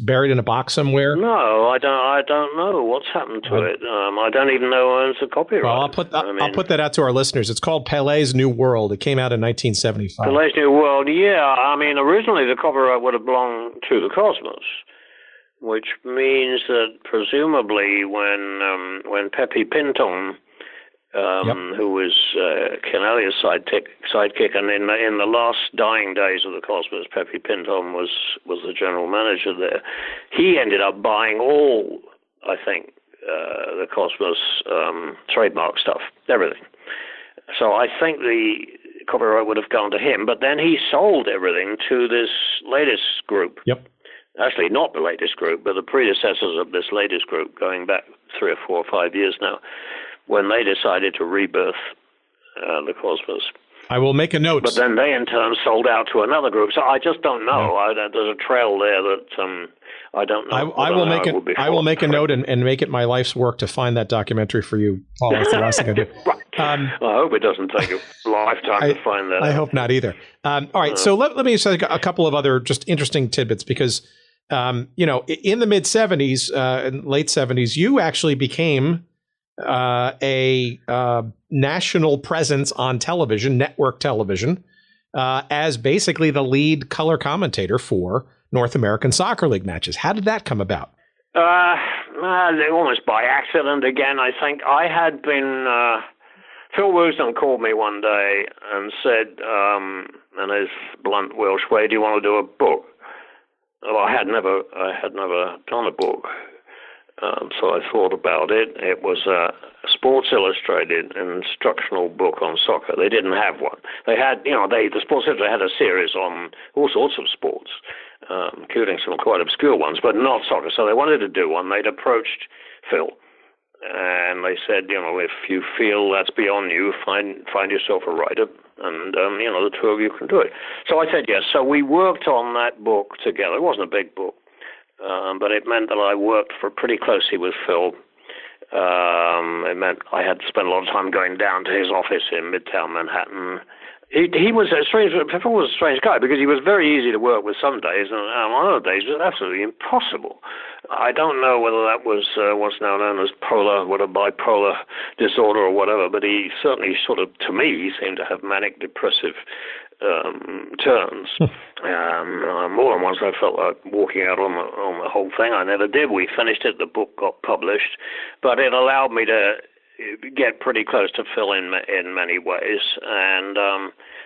Buried in a box somewhere? No, I don't know what's happened to it. I don't even know who owns the copyright. Well, I'll put that out to our listeners. It's called Pele's New World. It came out in 1975. Pele's New World, yeah. Originally the copyright would have belonged to the Cosmos, which means that presumably when Pepe Pinton, who was Ken Elliott's sidekick, and in the last dying days of the Cosmos, Pepe Pinton was the general manager there. He ended up buying all, I think, the Cosmos trademark stuff, everything. So I think the copyright would have gone to him, but then he sold everything to this latest group. Yep. Actually, not the latest group, but the predecessors of this latest group, going back 3 or 4 or 5 years now, when they decided to rebirth the Cosmos. I will make a note. But then they, in turn, sold out to another group. So I just don't know. Yeah. There's a trail there that I don't know. I will make a note and make it my life's work to find that documentary for you, Paul. That's the last thing I do. Right. I hope it doesn't take a lifetime to find that. I hope not either. All right. So let me say a couple of other just interesting tidbits because, in the mid-'70s and late '70s, you actually became a national presence on television, network television, as basically the lead color commentator for North American Soccer League matches. How did that come about? Almost by accident again, I think. I had been... Phil Woosnam called me one day and said, in his blunt Welsh way, do you want to do a book? Well, I had never done a book. So I thought about it. It was a Sports Illustrated instructional book on soccer. They didn't have one. They had, the Sports Illustrated had a series on all sorts of sports, including some quite obscure ones, but not soccer. So they wanted to do one. They'd approached Phil, and they said, if you feel that's beyond you, find yourself a writer, and the two of you can do it. So I said yes. So we worked on that book together. It wasn't a big book. But it meant that I worked pretty closely with Phil. It meant I had to spend a lot of time going down to his office in Midtown Manhattan. He was a strange. Phil was a strange guy because he was very easy to work with some days, and on other days it was absolutely impossible. I don't know whether that was what's now known as bipolar disorder or whatever, but he certainly to me, he seemed to have manic depressive turns. More than once I felt like walking out on the whole thing. I never did. We finished it. The book got published, but it allowed me to get pretty close to Phil in many ways. And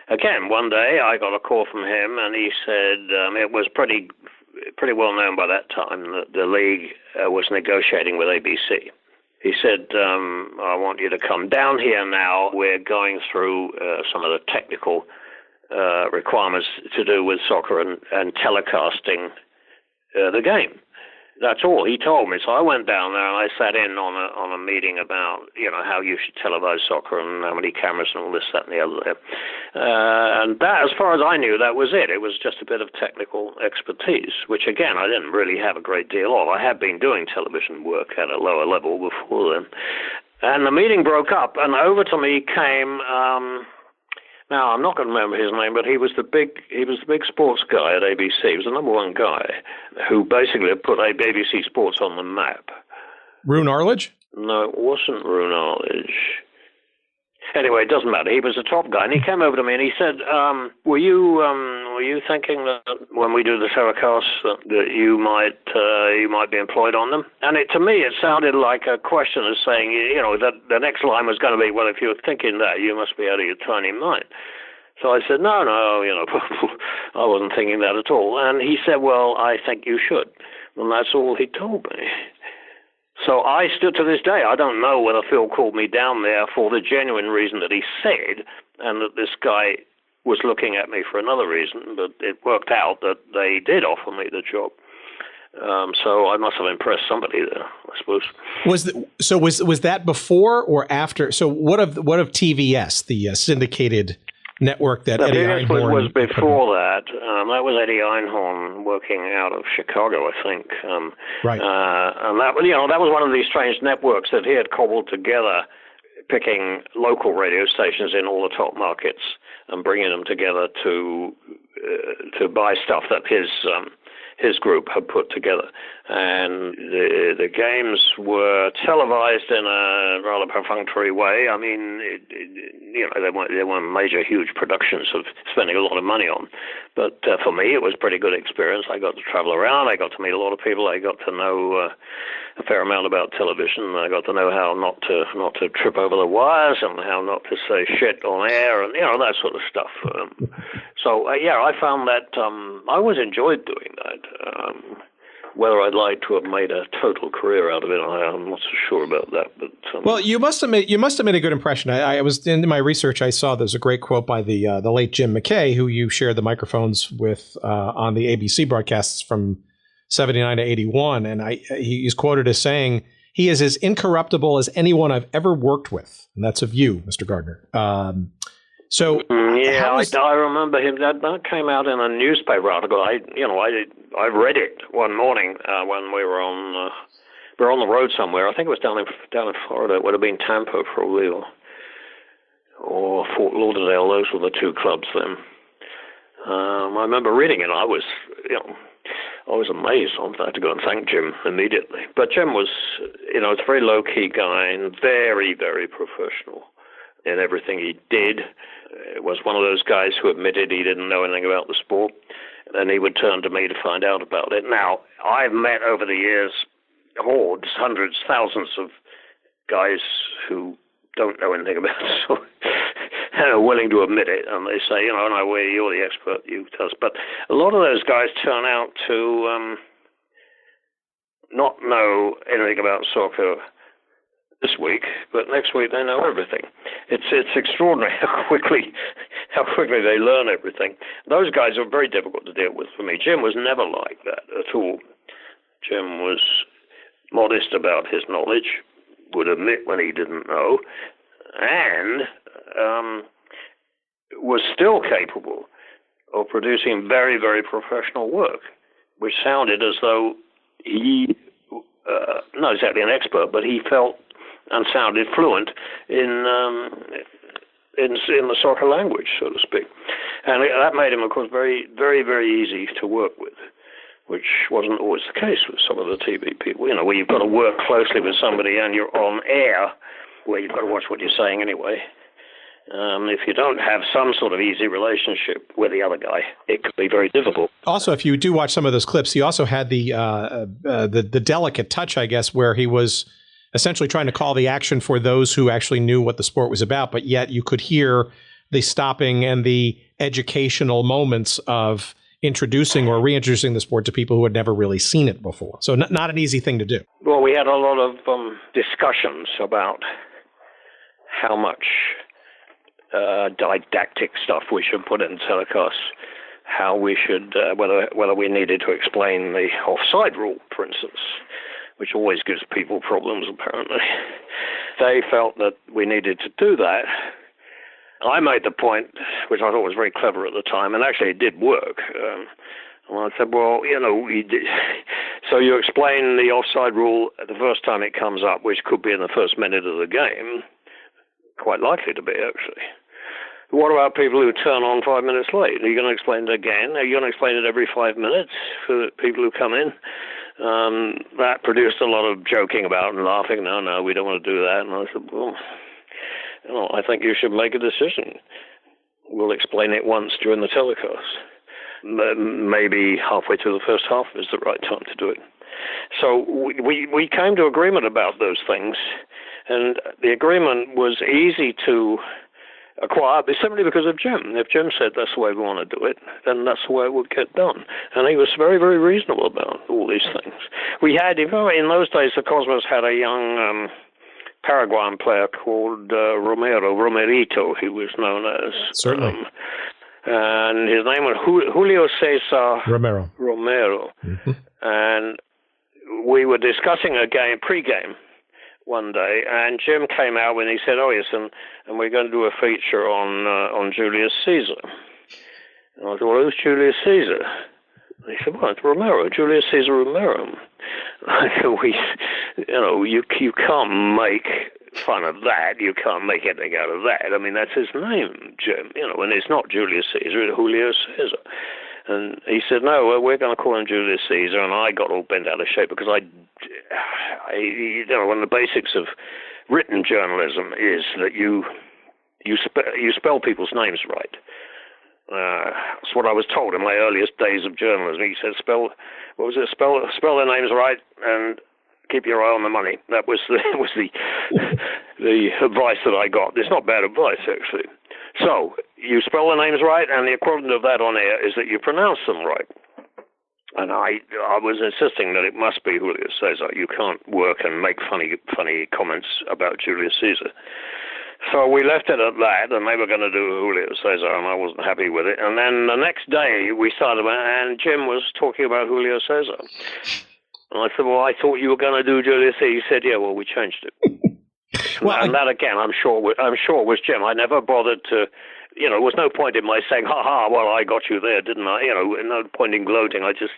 again, one day I got a call from him, and he said it was pretty pretty well known by that time that the league was negotiating with ABC. He said, I want you to come down here now. We're going through some of the technical requirements to do with soccer and telecasting the game. That's all he told me. So I went down there and I sat in on a meeting about, how you should televise soccer and how many cameras and all this, that, and the other. And that, as far as I knew, that was it. It was just a bit of technical expertise, which, again, I didn't really have a great deal of. I had been doing television work at a lower level before then. And the meeting broke up, and over to me came... now, I'm not going to remember his name, but he was the big sports guy at ABC. He was the number one guy who basically put ABC Sports on the map. Rune Arledge? No, it wasn't Rune Arledge. Anyway, it doesn't matter. He was the top guy, and he came over to me and he said, "Were you thinking that when we do the telecasts that you might be employed on them?" And to me, it sounded like a question of saying, that the next line was going to be, "Well, if you're thinking that, you must be out of your tiny mind." So I said, "No, I wasn't thinking that at all." And he said, "Well, I think you should." And that's all he told me. So I stood to this day. I don't know whether Phil called me down there for the genuine reason that he said, and that this guy was looking at me for another reason, but it worked out that they did offer me the job. So I must have impressed somebody there, I suppose. Was that before or after? So what of TVS, the syndicated network that Eddie Einhorn was before that. That was Eddie Einhorn working out of Chicago, I think. Right. And that was one of these strange networks that he had cobbled together, picking local radio stations in all the top markets and bringing them together to buy stuff that his group had put together. And the games were televised in a rather perfunctory way. I mean, they weren't major, huge productions of spending a lot of money on. But for me, it was a pretty good experience. I got to travel around. I got to meet a lot of people. I got to know a fair amount about television. I got to know how not to trip over the wires and how not to say shit on air and that sort of stuff. So I found that I always enjoyed doing that. Whether I'd like to have made a total career out of it, I'm not so sure about that. But well, you must have made a good impression. I was in my research. I saw there's a great quote by the late Jim McKay, who you shared the microphones with on the ABC broadcasts from 79 to 81, and he's quoted as saying, "He is as incorruptible as anyone I've ever worked with," and that's of you, Mr. Gardner. I remember him. That came out in a newspaper article. I read it one morning when we were on the road somewhere. I think it was down in Florida. It would have been Tampa probably, or Fort Lauderdale. Those were the two clubs then. I remember reading it. I was amazed. I had to go and thank Jim immediately. But Jim was, a very low key guy and very, very professional in everything he did. It was one of those guys who admitted he didn't know anything about the sport, and he would turn to me to find out about it. Now, I've met over the years hordes, hundreds, thousands of guys who don't know anything about it, so, and are willing to admit it, and they say, no, you're the expert, you tell us. But a lot of those guys turn out to not know anything about soccer this week, but next week they know everything. It's extraordinary how quickly they learn everything. Those guys are very difficult to deal with for me. Jim was never like that at all. Jim was modest about his knowledge, would admit when he didn't know, and was still capable of producing very, very professional work, which sounded as though he, not exactly an expert, but he felt and sounded fluent in the soccer language, so to speak. And that made him, of course, very, very, very easy to work with, which wasn't always the case with some of the TV people, where you've got to work closely with somebody and you're on air, where you've got to watch what you're saying anyway. If you don't have some sort of easy relationship with the other guy, it could be very difficult. Also, if you do watch some of those clips, he also had the delicate touch, I guess, where he was essentially trying to call the action for those who actually knew what the sport was about, but yet you could hear the stopping and the educational moments of introducing or reintroducing the sport to people who had never really seen it before. So not an easy thing to do. Well, we had a lot of discussions about how much didactic stuff we should put in telecasts, how we should, whether we needed to explain the offside rule, for instance, which always gives people problems, apparently. They felt that we needed to do that. I made the point, which I thought was very clever at the time, and actually it did work. And I said, well, so you explain the offside rule the first time it comes up, which could be in the first minute of the game, quite likely to be, actually. What about people who turn on 5 minutes late? Are you going to explain it again? Are you going to explain it every 5 minutes for people who come in? That produced a lot of joking about and laughing. No, we don't want to do that. And I said, well, I think you should make a decision. We'll explain it once during the telecast. Maybe halfway through the first half is the right time to do it. So we came to agreement about those things, and the agreement was easy to acquire simply because of Jim. If Jim said that's the way we want to do it, then that's the way it would get done. And he was very, very reasonable about all these things. We had, in those days, the Cosmos had a young Paraguayan player called Romerito, he was known as. Certainly. And his name was Julio Cesar Romero. Mm-hmm. And we were discussing a game, pre-game, one day, and Jim came out and he said, "Oh yes, and we're going to do a feature on Julius Caesar." And I said, "Well, who's Julius Caesar?" And he said, "Well, it's Romero, Julius Caesar Romero." I said, you can't make fun of that. You can't make anything out of that. I mean, that's his name, Jim. And it's not Julius Caesar; it's Julio Caesar. And he said, "No, we're going to call him Julius Caesar." And I got all bent out of shape because one of the basics of written journalism is that you spell people's names right. That's what I was told in my earliest days of journalism. He said, spell their names right and keep your eye on the money. That was the advice that I got. It's not bad advice, actually. So you spell the names right, and the equivalent of that on air is that you pronounce them right. And I was insisting that it must be Julius Caesar. You can't work and make funny comments about Julius Caesar. So we left it at that, and they were going to do Julius Caesar, and I wasn't happy with it. And then the next day we started, and Jim was talking about Julio Caesar. And I said, "Well, I thought you were going to do Julius Caesar." He said, "Yeah, well, we changed it." And that again, I'm sure was Jim. I never bothered to, there was no point in my saying, well, I got you there, didn't I? No point in gloating. I just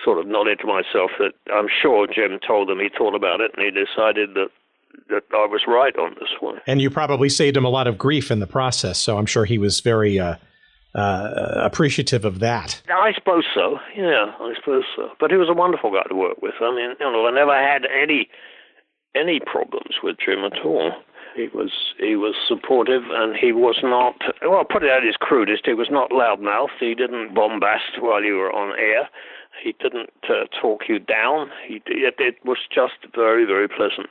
sort of nodded to myself that I'm sure Jim told him he thought about it, and he decided that I was right on this one. And you probably saved him a lot of grief in the process, so I'm sure he was very appreciative of that. I suppose so. Yeah, I suppose so. But he was a wonderful guy to work with. I mean, I never had any problems with Jim at all. He was supportive, and he was not, well, put it at his crudest, he was not loudmouthed. He didn't bombast while you were on air. He didn't talk you down. It was just very, very pleasant.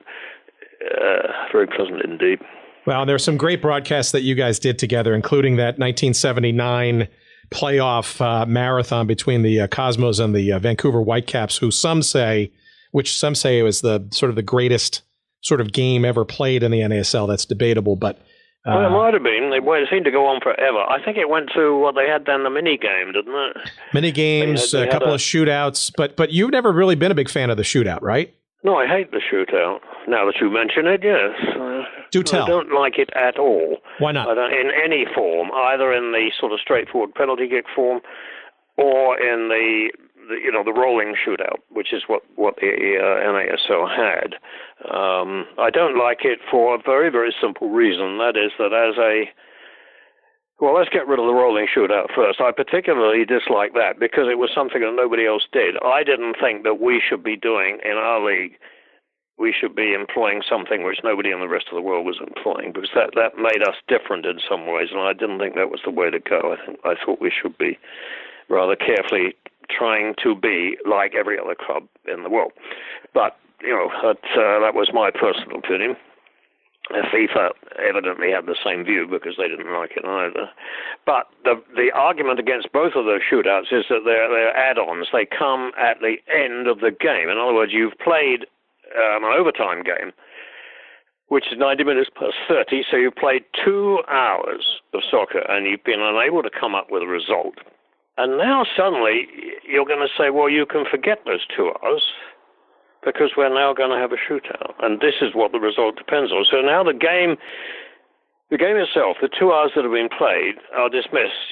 Very pleasant indeed. Well, there's some great broadcasts that you guys did together, including that 1979 playoff marathon between the Cosmos and the Vancouver Whitecaps, which some say was the sort of the greatest sort of game ever played in the NASL. That's debatable, but well, it might have been. It seemed to go on forever. I think it went to what they had then, the mini game, didn't it? Mini games, a couple of shootouts, but you've never really been a big fan of the shootout, right? No, I hate the shootout. Now that you mention it, yes. Do tell. I don't like it at all. Why not? In any form, either in the sort of straightforward penalty kick form or in the rolling shootout, which is what the NASL had. I don't like it for a very, very simple reason. That is that let's get rid of the rolling shootout first. I particularly dislike that because it was something that nobody else did. I didn't think that we should be doing in our league. We should be employing something which nobody in the rest of the world was employing, because that made us different in some ways, and I didn't think that was the way to go. I thought we should be rather carefully trying to be like every other club in the world. But, that was my personal opinion. FIFA evidently had the same view because they didn't like it either. But the argument against both of those shootouts is that they're add-ons. They come at the end of the game. In other words, you've played an overtime game, which is 90 minutes plus 30, so you've played 2 hours of soccer and you've been unable to come up with a result. And now suddenly you're going to say, well, you can forget those 2 hours because we're now going to have a shootout. And this is what the result depends on. So now the game itself, the 2 hours that have been played are dismissed.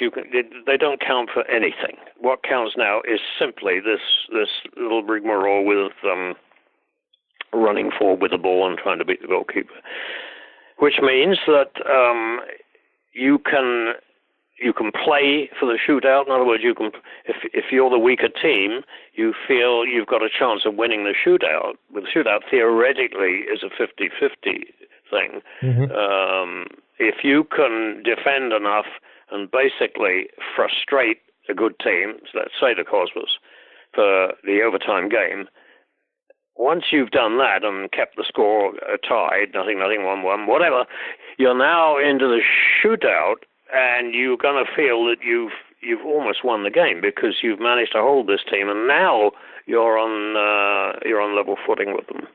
They don't count for anything. What counts now is simply this little rigmarole with running forward with the ball and trying to beat the goalkeeper, which means that you can play for the shootout. In other words, if you're the weaker team, you feel you've got a chance of winning the shootout. With the shootout, theoretically, is a 50-50 thing. Mm-hmm. If you can defend enough and basically frustrate a good team, let's say the Cosmos, for the overtime game, once you've done that and kept the score tied, nothing, 1-1, whatever, you're now into the shootout, and you're going to feel that you've almost won the game because you've managed to hold this team, and now you're on level footing with them.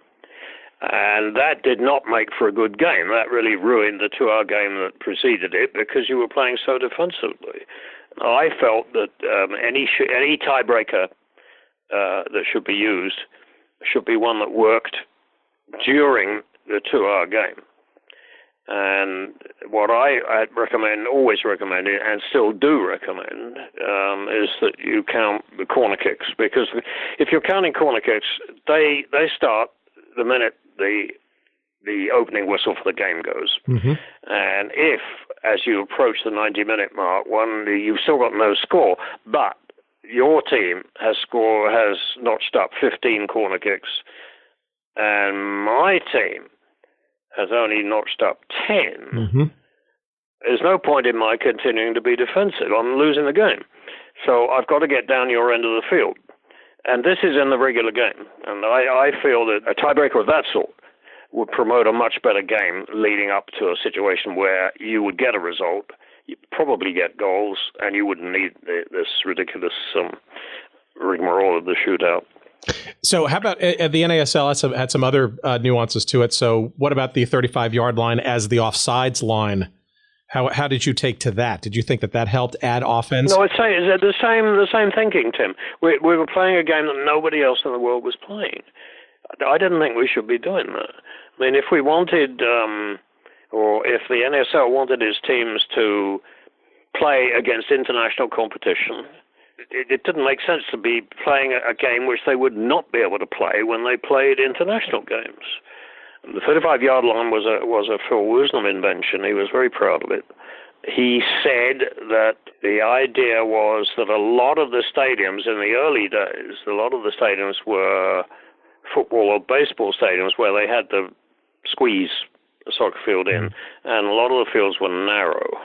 And that did not make for a good game. That really ruined the 2-hour game that preceded it because you were playing so defensively. I felt that any tiebreaker that should be used should be one that worked during the 2-hour game. And what I always recommend, and still do recommend, is that you count the corner kicks. Because if you're counting corner kicks, they start the minute the opening whistle for the game goes. Mm-hmm. And if, as you approach the 90-minute mark, you've still got no score, but your team has notched up 15 corner kicks, and my team has only notched up 10. Mm-hmm. There's no point in my continuing to be defensive. I'm losing the game. So I've got to get down your end of the field. And this is in the regular game. And I feel that a tiebreaker of that sort would promote a much better game leading up to a situation where you would get a result, you'd probably get goals, and you wouldn't need this ridiculous rigmarole of the shootout. So how about the NASL had some other nuances to it. So what about the 35-yard line as the offsides line? How did you take to that? Did you think that helped add offense? No, I'd say it's the same thinking, Tim. We were playing a game that nobody else in the world was playing. I didn't think we should be doing that. I mean, if we wanted, or if the NASL wanted its teams to play against international competition, it didn't make sense to be playing a game which they would not be able to play when they played international games. The 35-yard line was a Phil Woosnam invention. He was very proud of it. He said that the idea was that a lot of the stadiums in the early days, were football or baseball stadiums where they had to squeeze a soccer field in, and a lot of the fields were narrow.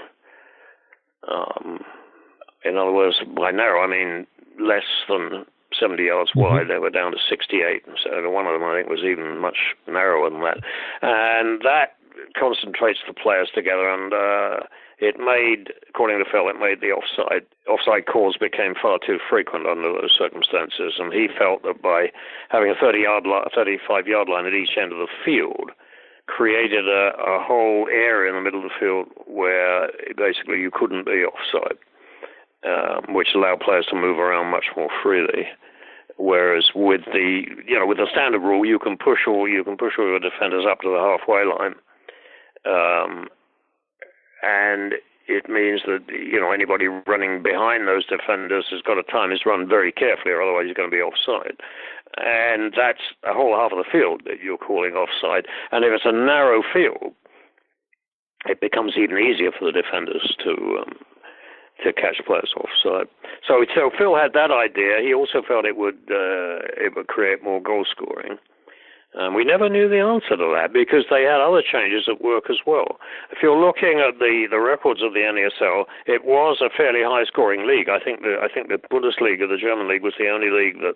In other words, by narrow, I mean less than 70 yards wide. They were down to 68. So one of them, I think, was even much narrower than that. And that concentrates the players together, and it made, according to Phil, it made the offside calls became far too frequent under those circumstances. And he felt that by having a 35-yard line at each end of the field, created a whole area in the middle of the field where basically you couldn't be offside. Which allowed players to move around much more freely, whereas with the standard rule, you can push all your defenders up to the halfway line, and it means that anybody running behind those defenders has got to time his run very carefully, or otherwise he's going to be offside. And that's a whole half of the field that you're calling offside. And if it's a narrow field, it becomes even easier for the defenders to catch players offside. So Phil had that idea. He also felt it would create more goal scoring. We never knew the answer to that because they had other changes at work as well. If you're looking at the records of the NASL, it was a fairly high-scoring league. I think the Bundesliga, the German league, was the only league that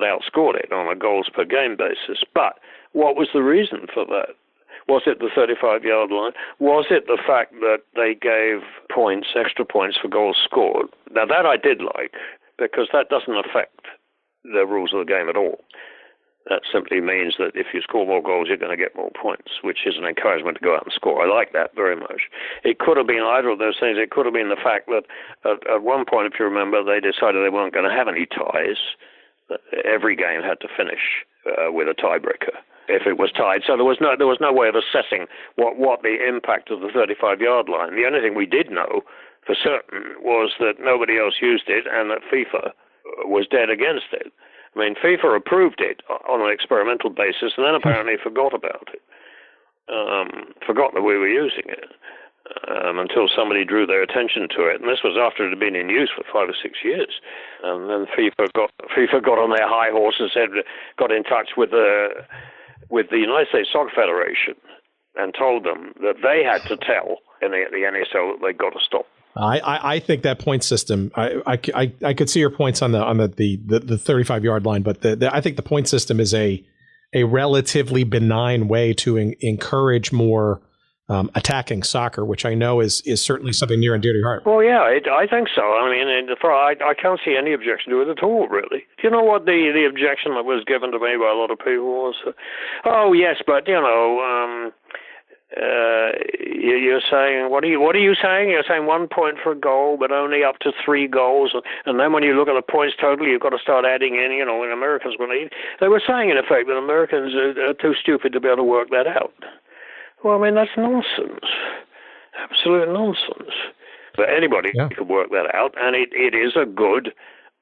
outscored it on a goals per game basis. But what was the reason for that? Was it the 35-yard line? Was it the fact that they gave points, extra points for goals scored? Now, that I did like, because that doesn't affect the rules of the game at all. That simply means that if you score more goals, you're going to get more points, which is an encouragement to go out and score. I like that very much. It could have been either of those things. It could have been the fact that at one point, if you remember, they decided they weren't going to have any ties. Every game had to finish with a tiebreaker if it was tied. So there was no way of assessing what the impact of the 35-yard line. The only thing we did know for certain was that nobody else used it and that FIFA was dead against it. I mean, FIFA approved it on an experimental basis and then apparently forgot about it, forgot that we were using it until somebody drew their attention to it. And this was after it had been in use for 5 or 6 years. And then FIFA got on their high horse and got in touch with the United States Soccer Federation and told them that they had to tell the NASL that they got to stop. I think that point system. I could see your points on the 35-yard line, but I think the point system is a relatively benign way to encourage more attacking soccer, which I know is certainly something near and dear to your heart. Well, yeah, I think so. I mean, I can't see any objection to it at all, really. Do you know what the objection that was given to me by a lot of people was? Oh, yes, but you're saying, what are you saying? You're saying 1 point for a goal, but only up to 3 goals. And then when you look at the points total, you've got to start adding in, when Americans were they were saying, in effect, that Americans are too stupid to be able to work that out. Well, I mean, that's nonsense. Absolute nonsense. But anybody could work that out, and it is a good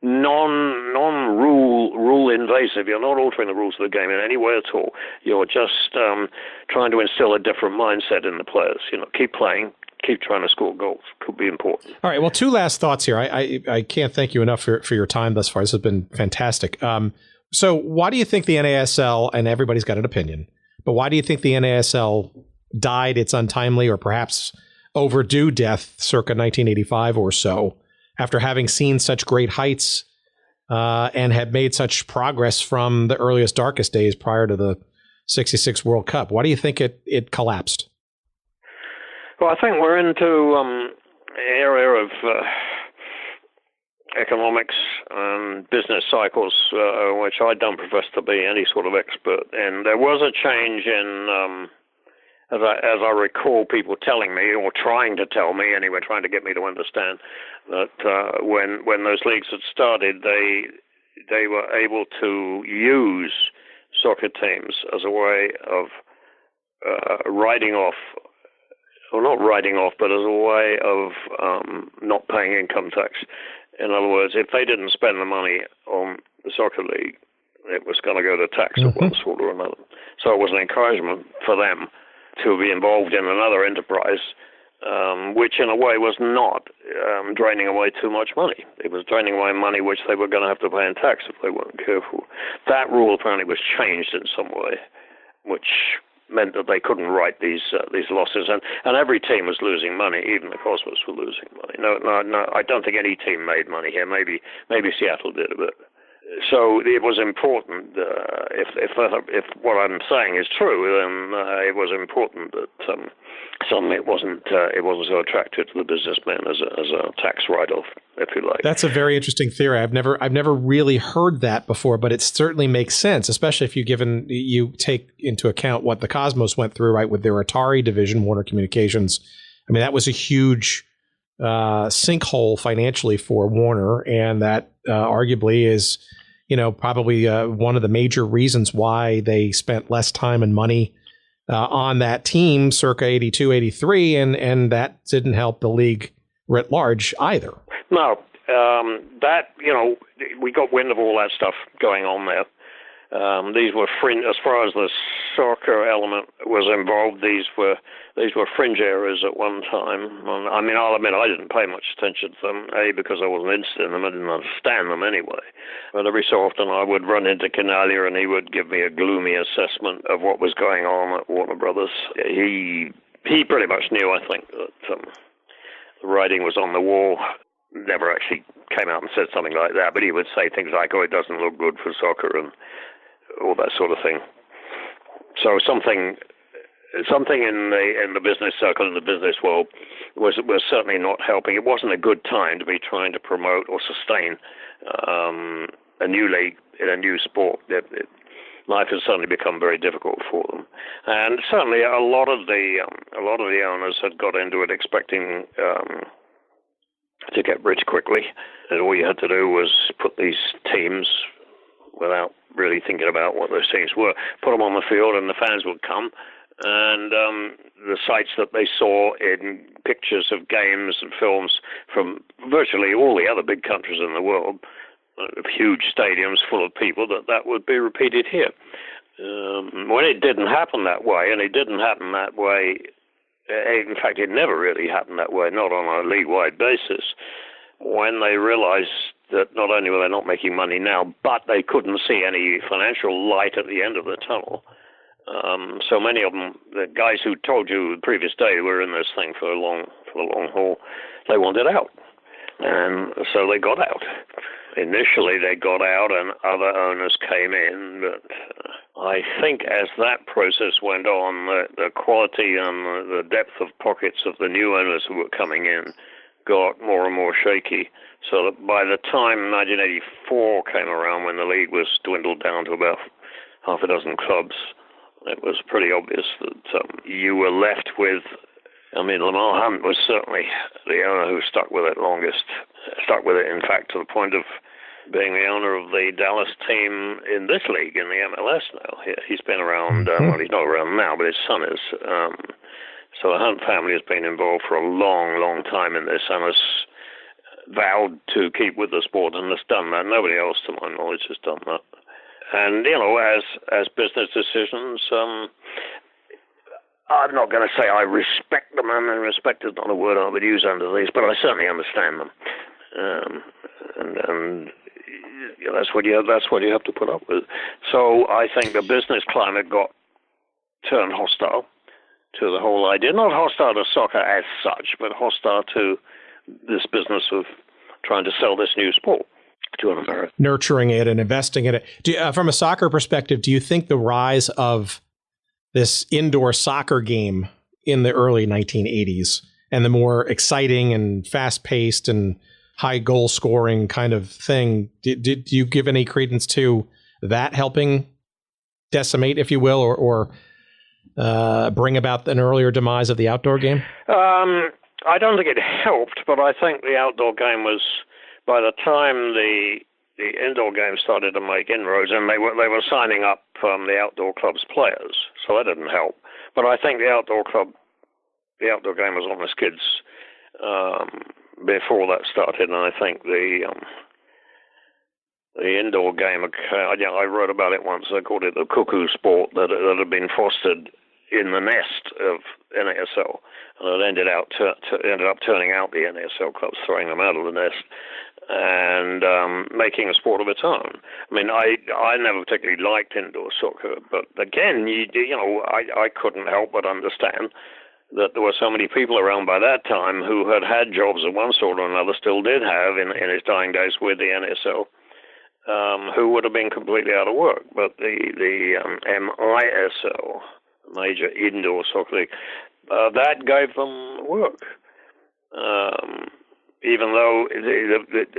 rule invasive. You're not altering the rules of the game in any way at all. You're just trying to instill a different mindset in the players. Keep playing, keep trying to score goals. Could be important. All right. Well, 2 last thoughts here. I can't thank you enough for your time thus far. This has been fantastic. So why do you think the NASL, and everybody's got an opinion, but why do you think the NASL died its untimely or perhaps overdue death circa 1985 or so, after having seen such great heights and had made such progress from the earliest, darkest days prior to the 66 World Cup? Why do you think it collapsed? Well, I think we're into an area of economics and business cycles, which I don't profess to be any sort of expert in. There was a change in, as I recall people telling me, or trying to tell me anyway, trying to get me to understand, that when those leagues had started, they were able to use soccer teams as a way of writing off, or not writing off, but as a way of not paying income tax. In other words, if they didn't spend the money on the soccer league, it was going to go to tax of one sort or another. So it was an encouragement for them to be involved in another enterprise, which in a way was not draining away too much money. It was draining away money which they were going to have to pay in tax if they weren't careful. That rule apparently was changed in some way, which meant that they couldn't write these losses, and every team was losing money. Even the Cosmos were losing money. No, I don't think any team made money here. Maybe Seattle did a bit. So it was important. If what I'm saying is true, then it was important that suddenly it wasn't so attractive to the businessmen as a tax write-off, if you like. That's a very interesting theory. I've never really heard that before, but it certainly makes sense, especially if you take into account what the Cosmos went through, right, with their Atari division, Warner Communications. I mean, that was a huge sinkhole financially for Warner, and that arguably is, probably one of the major reasons why they spent less time and money on that team circa 82, 83, and that didn't help the league writ large either. No, we got wind of all that stuff going on there. These were fringe, as far as the soccer element was involved. These were fringe areas at one time. I mean, I'll admit I didn't pay much attention to them, because I wasn't interested in them. I didn't understand them anyway. But every so often I would run into Canalia and he would give me a gloomy assessment of what was going on at Warner Brothers. He pretty much knew, I think, that the writing was on the wall. Never actually came out and said something like that, but he would say things like, "Oh, it doesn't look good for soccer," and all that sort of thing. So something something in the business circle, in the business world, was certainly not helping. It wasn't a good time to be trying to promote or sustain a new league in a new sport. Life has suddenly become very difficult for them, and certainly a lot of the owners had got into it expecting to get rich quickly, and all you had to do was put these teams, without really thinking about what those teams were, put them on the field, and the fans would come. And the sights that they saw in pictures of games and films from virtually all the other big countries in the world, huge stadiums full of people, that would be repeated here. When it didn't happen that way, and it didn't happen that way, in fact, it never really happened that way, not on a league-wide basis, when they realized that not only were they not making money now, but they couldn't see any financial light at the end of the tunnel. So many of them, the guys who told you the previous day were in this thing for the long haul, they wanted out. And so they got out. Initially they got out and other owners came in, but I think as that process went on, the quality and the depth of pockets of the new owners who were coming in got more and more shaky. So that by the time 1984 came around, when the league was dwindled down to about half a dozen clubs, it was pretty obvious that you were left with, Lamar Hunt was certainly the owner who stuck with it longest. Stuck with it, in fact, to the point of being the owner of the Dallas team in this league, in the MLS now. He's been around, well, he's not around now, but his son is. So the Hunt family has been involved for a long, long time in this and has vowed to keep with the sport and has done that. Nobody else, to my knowledge, has done that. And, as business decisions, I'm not going to say I respect them, and respect is not a word I would use under these, but I certainly understand them. And that's what you have to put up with. So I think the business climate got turned hostile to the whole idea. Not hostile to soccer as such, but hostile to this business of trying to sell this new sport to an American. Nurturing it and investing in it. From a soccer perspective, do you think the rise of this indoor soccer game in the early 1980s and the more exciting and fast-paced and high goal-scoring kind of thing, did you give any credence to that helping decimate, if you will, or bring about an earlier demise of the outdoor game? I don't think it helped, but I think the outdoor game was, by the time the indoor game started to make inroads, and they were signing up the outdoor club's players, so that didn't help. But I think the outdoor game was on the skids before that started, and I think the indoor game, I wrote about it once. I called it the cuckoo sport that had been fostered in the nest of NASL, and it ended up turning out the NASL clubs, throwing them out of the nest, and making a sport of its own. I never particularly liked indoor soccer, but again, I couldn't help but understand that there were so many people around by that time who had jobs of one sort or another, still did have in his dying days with the NASL, who would have been completely out of work. But the MISL, Major Indoor Soccer League, that gave them work. Even though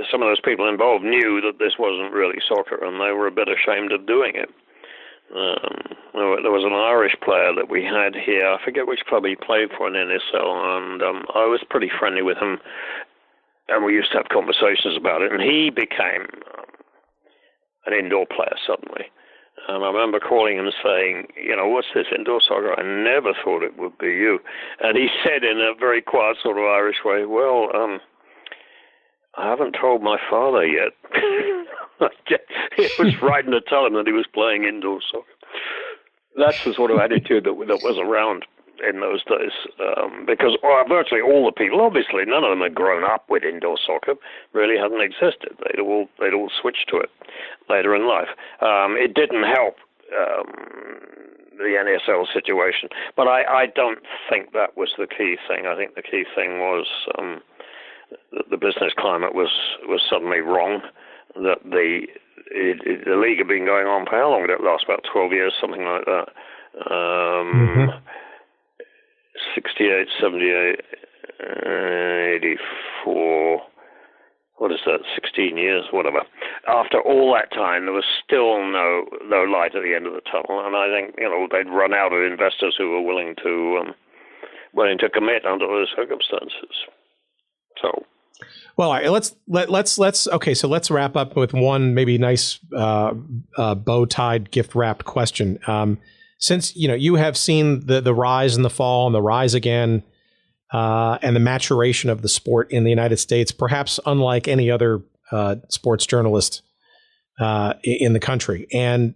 some of those people involved knew that this wasn't really soccer, and they were a bit ashamed of doing it. There was an Irish player that we had here. I forget which club he played for in NSL, and I was pretty friendly with him, and we used to have conversations about it, and he became an indoor player suddenly. And I remember calling him and saying, what's this indoor soccer? I never thought it would be you. And he said in a very quiet sort of Irish way, well, I haven't told my father yet. It was frightened to tell him that he was playing indoor soccer. That's the sort of attitude that was around in those days, because virtually all the people, obviously, none of them had grown up with indoor soccer, really hadn't existed. They'd all switched to it later in life. It didn't help the NSL situation, but I don't think that was the key thing. I think the key thing was the business climate was suddenly wrong. That the league had been going on for how long did it last? About 12 years, something like that. 68, 78, 84, what is that, 16 years, whatever. After all that time, there was still no light at the end of the tunnel, and I think, they'd run out of investors who were willing to commit under those circumstances. So, well, all right, let's wrap up with one maybe nice bow-tied, gift-wrapped question. Since you have seen the rise and the fall and the rise again, and the maturation of the sport in the United States, perhaps unlike any other sports journalist in the country, and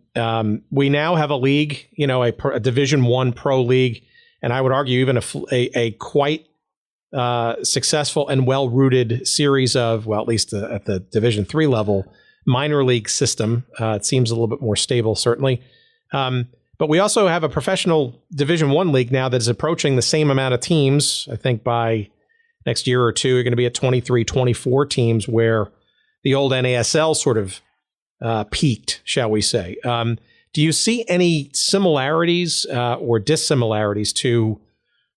we now have a league, a Division I pro league, and I would argue even a quite successful and well-rooted series of, well, at least at the Division III level, minor league system. It seems a little bit more stable, certainly. But we also have a professional Division I league now that is approaching the same amount of teams. I think by next year or two, you're going to be at 23, 24 teams, where the old NASL sort of peaked, shall we say. Do you see any similarities or dissimilarities to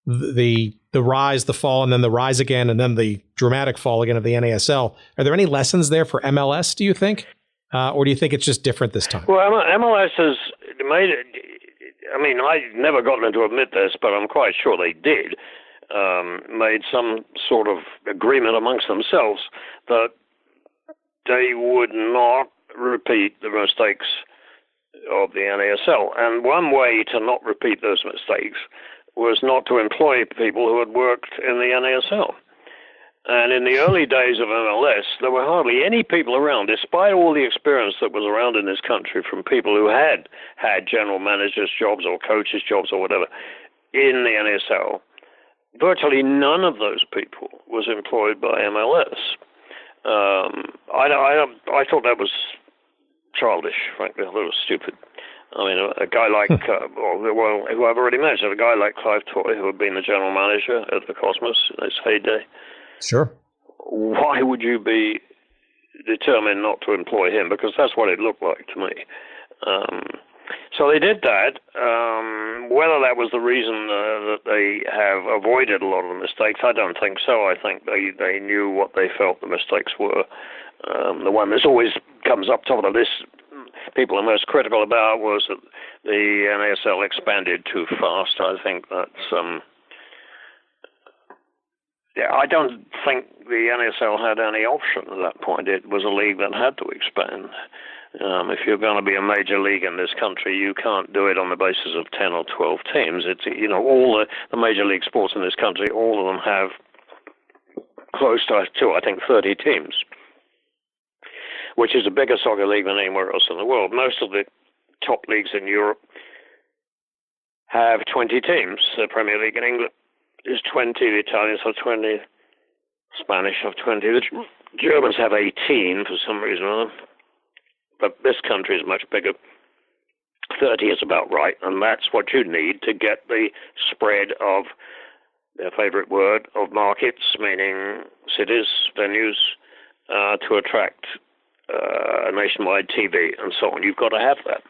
the rise, the fall, and then the rise again, and then the dramatic fall again of the NASL? Are there any lessons there for MLS, do you think? Or do you think it's just different this time? Well, MLS has made it. I mean, I've never gotten to admit this, but I'm quite sure they did. Made some sort of agreement amongst themselves that they would not repeat the mistakes of the NASL. And one way to not repeat those mistakes was not to employ people who had worked in the NASL. And in the early days of MLS, there were hardly any people around, despite all the experience that was around in this country from people who had general managers' jobs or coaches' jobs or whatever in the NASL. Virtually none of those people was employed by MLS. I thought that was childish, frankly. I thought it was stupid. I mean, a guy like, who I've already mentioned, a guy like Clive Toy, who had been the general manager at the Cosmos in its heyday. Sure. Why would you be determined not to employ him? Because that's what it looked like to me. So they did that. Whether that was the reason that they have avoided a lot of the mistakes, I don't think so. I think they knew what they felt the mistakes were. The one that always comes up top of the list people are most critical about was that the NASL expanded too fast. I think that's... I don't think the NASL had any option at that point. It was a league that had to expand. If you're going to be a major league in this country, you can't do it on the basis of 10 or 12 teams. It's, all the major league sports in this country, all of them have close to, I think, 30 teams, which is a bigger soccer league than anywhere else in the world. Most of the top leagues in Europe have 20 teams. The Premier League in England is 20, the Italians have 20, Spanish have 20, the Germans have 18 for some reason or other. But this country is much bigger. 30 is about right, and that's what you need to get the spread of their favorite word of markets, meaning cities, venues, to attract nationwide TV and so on. You've got to have that.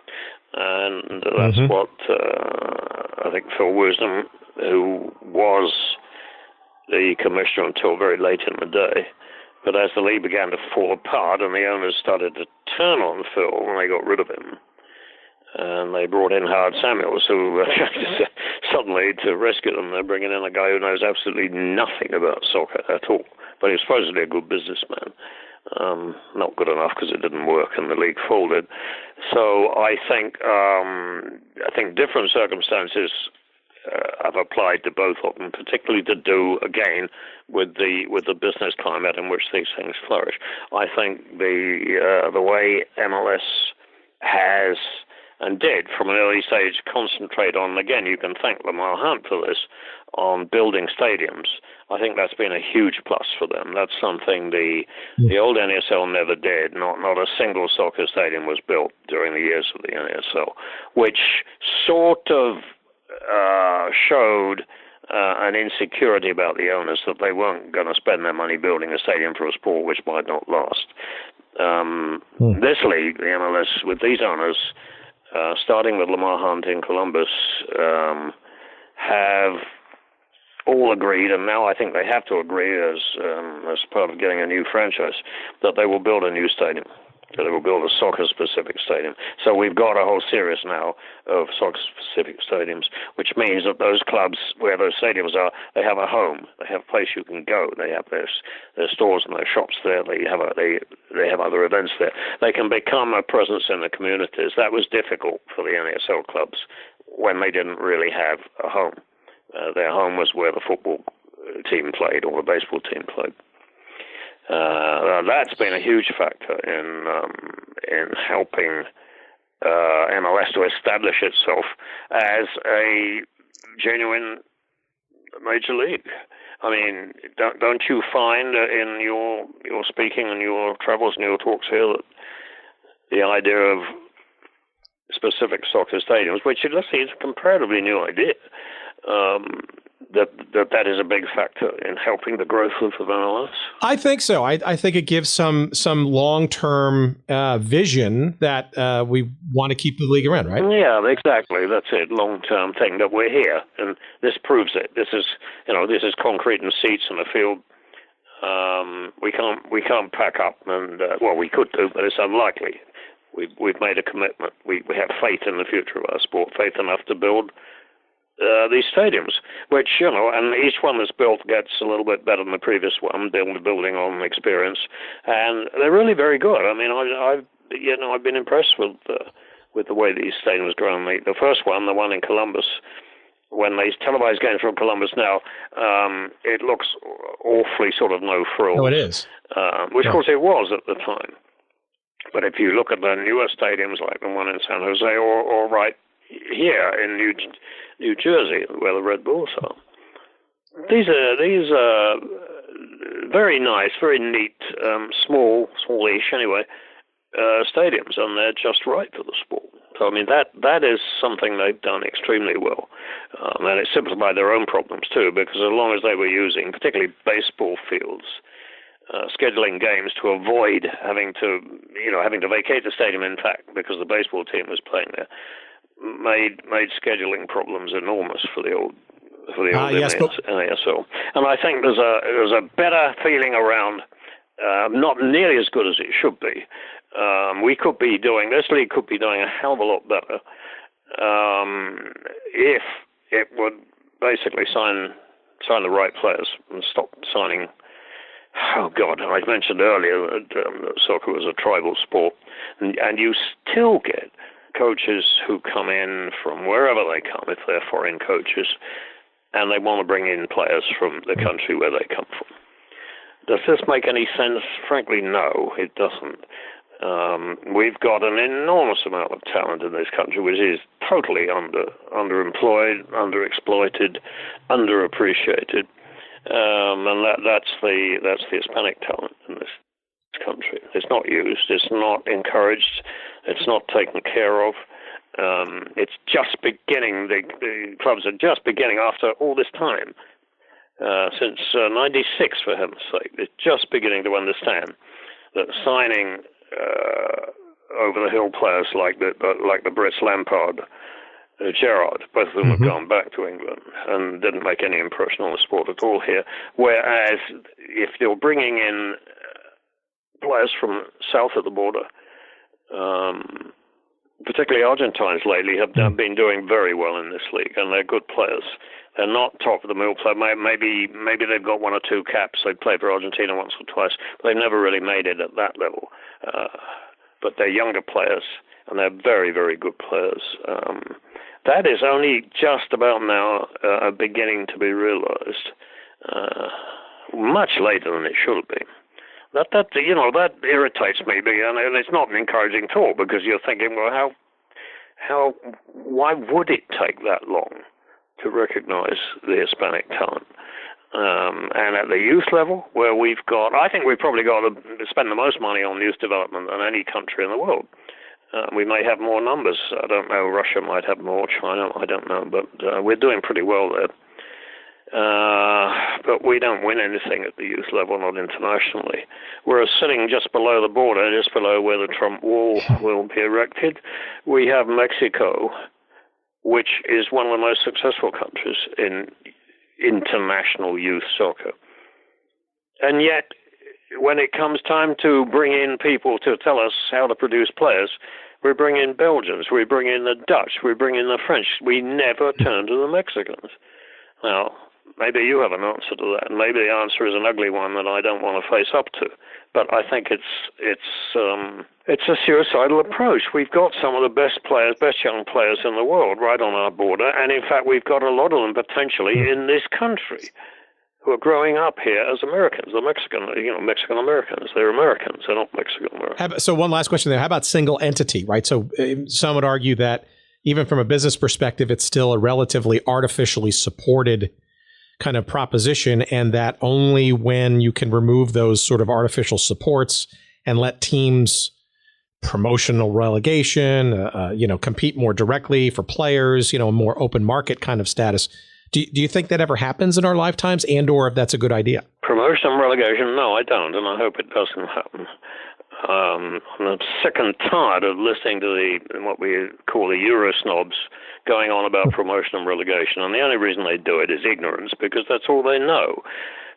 And that's what I think Phil Wisdom, who was the commissioner until very late in the day, but as the league began to fall apart and the owners started to turn on Phil, and they got rid of him, and they brought in Howard Samuels, who suddenly, to rescue them, they're bringing in a guy who knows absolutely nothing about soccer at all, but he's supposedly a good businessman. Not good enough because it didn't work and the league folded. So I think different circumstances have applied to both of them, particularly to do again with the business climate in which these things flourish. I think the way MLS has and did from an early stage concentrate on, again, you can thank Lamar Hunt for this, on building stadiums. I think that's been a huge plus for them. That's something the old NASL never did. Not a single soccer stadium was built during the years of the NASL, which sort of showed an insecurity about the owners that they weren't going to spend their money building a stadium for a sport which might not last. This league, the MLS, with these owners, starting with Lamar Hunt in Columbus, have all agreed, and now I think they have to agree as part of getting a new franchise, that they will build a new stadium. That they will build a soccer-specific stadium. So we've got a whole series now of soccer-specific stadiums, which means that those clubs where those stadiums are, they have a home. They have a place you can go. They have their stores and their shops there. They have other events there. They can become a presence in the communities. That was difficult for the NASL clubs when they didn't really have a home. Their home was where the football team played or the baseball team played. That's been a huge factor in helping MLS to establish itself as a genuine major league. I mean, don't you find in your speaking and your travels and your talks here that the idea of specific soccer stadiums, which let's see, is a comparatively new idea, that is a big factor in helping the growth of MLS? I think so. I think it gives some long-term vision that we want to keep the league around, right? Yeah, exactly. That's it. Long-term thing that we're here, and this proves it. This is concrete and seats in the field. We can't pack up, and we could do, but it's unlikely. We've made a commitment. We have faith in the future of our sport, faith enough to build these stadiums, which, and each one that's built gets a little bit better than the previous one, building on experience, and they're really very good. I mean, I've been impressed with the way these stadiums grown. The first one, the one in Columbus, when they televise games from Columbus now, it looks awfully sort of no frills. Oh, it is. Which, of course, it was at the time. But if you look at the newer stadiums, like the one in San Jose, or right here in New Jersey, where the Red Bulls are, these are very nice, very neat, smallish anyway, stadiums, and they're just right for the sport. So I mean that is something they've done extremely well, and it simplified their own problems too, because as long as they were using, particularly baseball fields, scheduling games to avoid having to vacate the stadium, in fact, because the baseball team was playing there, made scheduling problems enormous for the old NASL. And I think there's a better feeling around, not nearly as good as it should be. This league could be doing a hell of a lot better if it would basically sign the right players and stop signing. Oh, God, I mentioned earlier that soccer was a tribal sport, and you still get coaches who come in from wherever they come, if they're foreign coaches, and they want to bring in players from the country where they come from. Does this make any sense? Frankly, no, it doesn't. We've got an enormous amount of talent in this country, which is totally underemployed, underexploited, underappreciated. And that's the Hispanic talent in this country. It's not used. It's not encouraged. It's not taken care of. It's just beginning. The clubs are just beginning after all this time, since '96, for heaven's sake. They're just beginning to understand that signing over-the-hill players like the Brits Lampard, Gerrard, both of them have gone back to England and didn't make any impression on the sport at all here. Whereas if you're bringing in players from south of the border, particularly Argentines lately have been doing very well in this league, and they're good players. They're not top of the middle player. Maybe they've got one or two caps. They've played for Argentina once or twice, but they've never really made it at that level. But they're younger players, and they're very, very good players. That is only just about now beginning to be realized, much later than it should have been. That irritates me, and it's not an encouraging talk, because you're thinking, well, why would it take that long to recognize the Hispanic talent? And at the youth level, where I think we've probably got to spend the most money on youth development than any country in the world. We may have more numbers. I don't know. Russia might have more. China, I don't know. But we're doing pretty well there. But we don't win anything at the youth level, not internationally. We're sitting just below the border, just below where the Trump wall will be erected. We have Mexico, which is one of the most successful countries in international youth soccer. And yet, when it comes time to bring in people to tell us how to produce players, we bring in Belgians, we bring in the Dutch, we bring in the French. We never turn to the Mexicans. Now, maybe you have an answer to that, and maybe the answer is an ugly one that I don't want to face up to. But I think it's a suicidal approach. We've got some of the best young players in the world right on our border, and in fact, we've got a lot of them potentially in this country who are growing up here as Americans. The Mexican Americans. They're Americans. They're not Mexican Americans. So one last question there. How about single entity, right? So some would argue that even from a business perspective, it's still a relatively artificially supported kind of proposition, and that only when you can remove those sort of artificial supports and let teams promotional relegation, compete more directly for players, a more open market kind of status. Do you think that ever happens in our lifetimes, and or if that's a good idea? Promotion and relegation? No, I don't, and I hope it doesn't happen. I'm sick and tired of listening to what we call the Euro snobs going on about promotion and relegation, and the only reason they do it is ignorance, because that's all they know.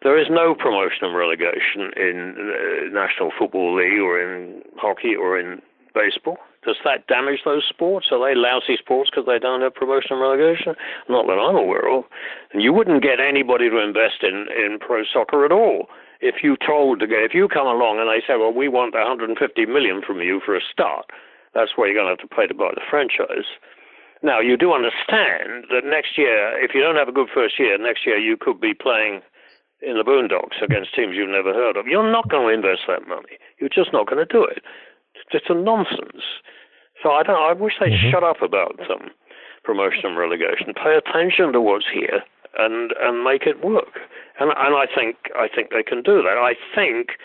There is no promotion and relegation in National Football League or in hockey or in baseball. Does that damage those sports? Are they lousy sports because they don't have promotion and relegation? Not that I'm aware of. And you wouldn't get anybody to invest in pro soccer at all if you come along and they say, well, we want 150 million from you for a start. That's where you're going to have to pay to buy the franchise. Now, you do understand that next year, if you don't have a good first year, next year you could be playing in the boondocks against teams you've never heard of. You're not going to invest that money. You're just not going to do it. It's just a nonsense. So I wish they'd shut up about promotion and relegation. Pay attention to what's here and make it work. And I think they can do that. I think,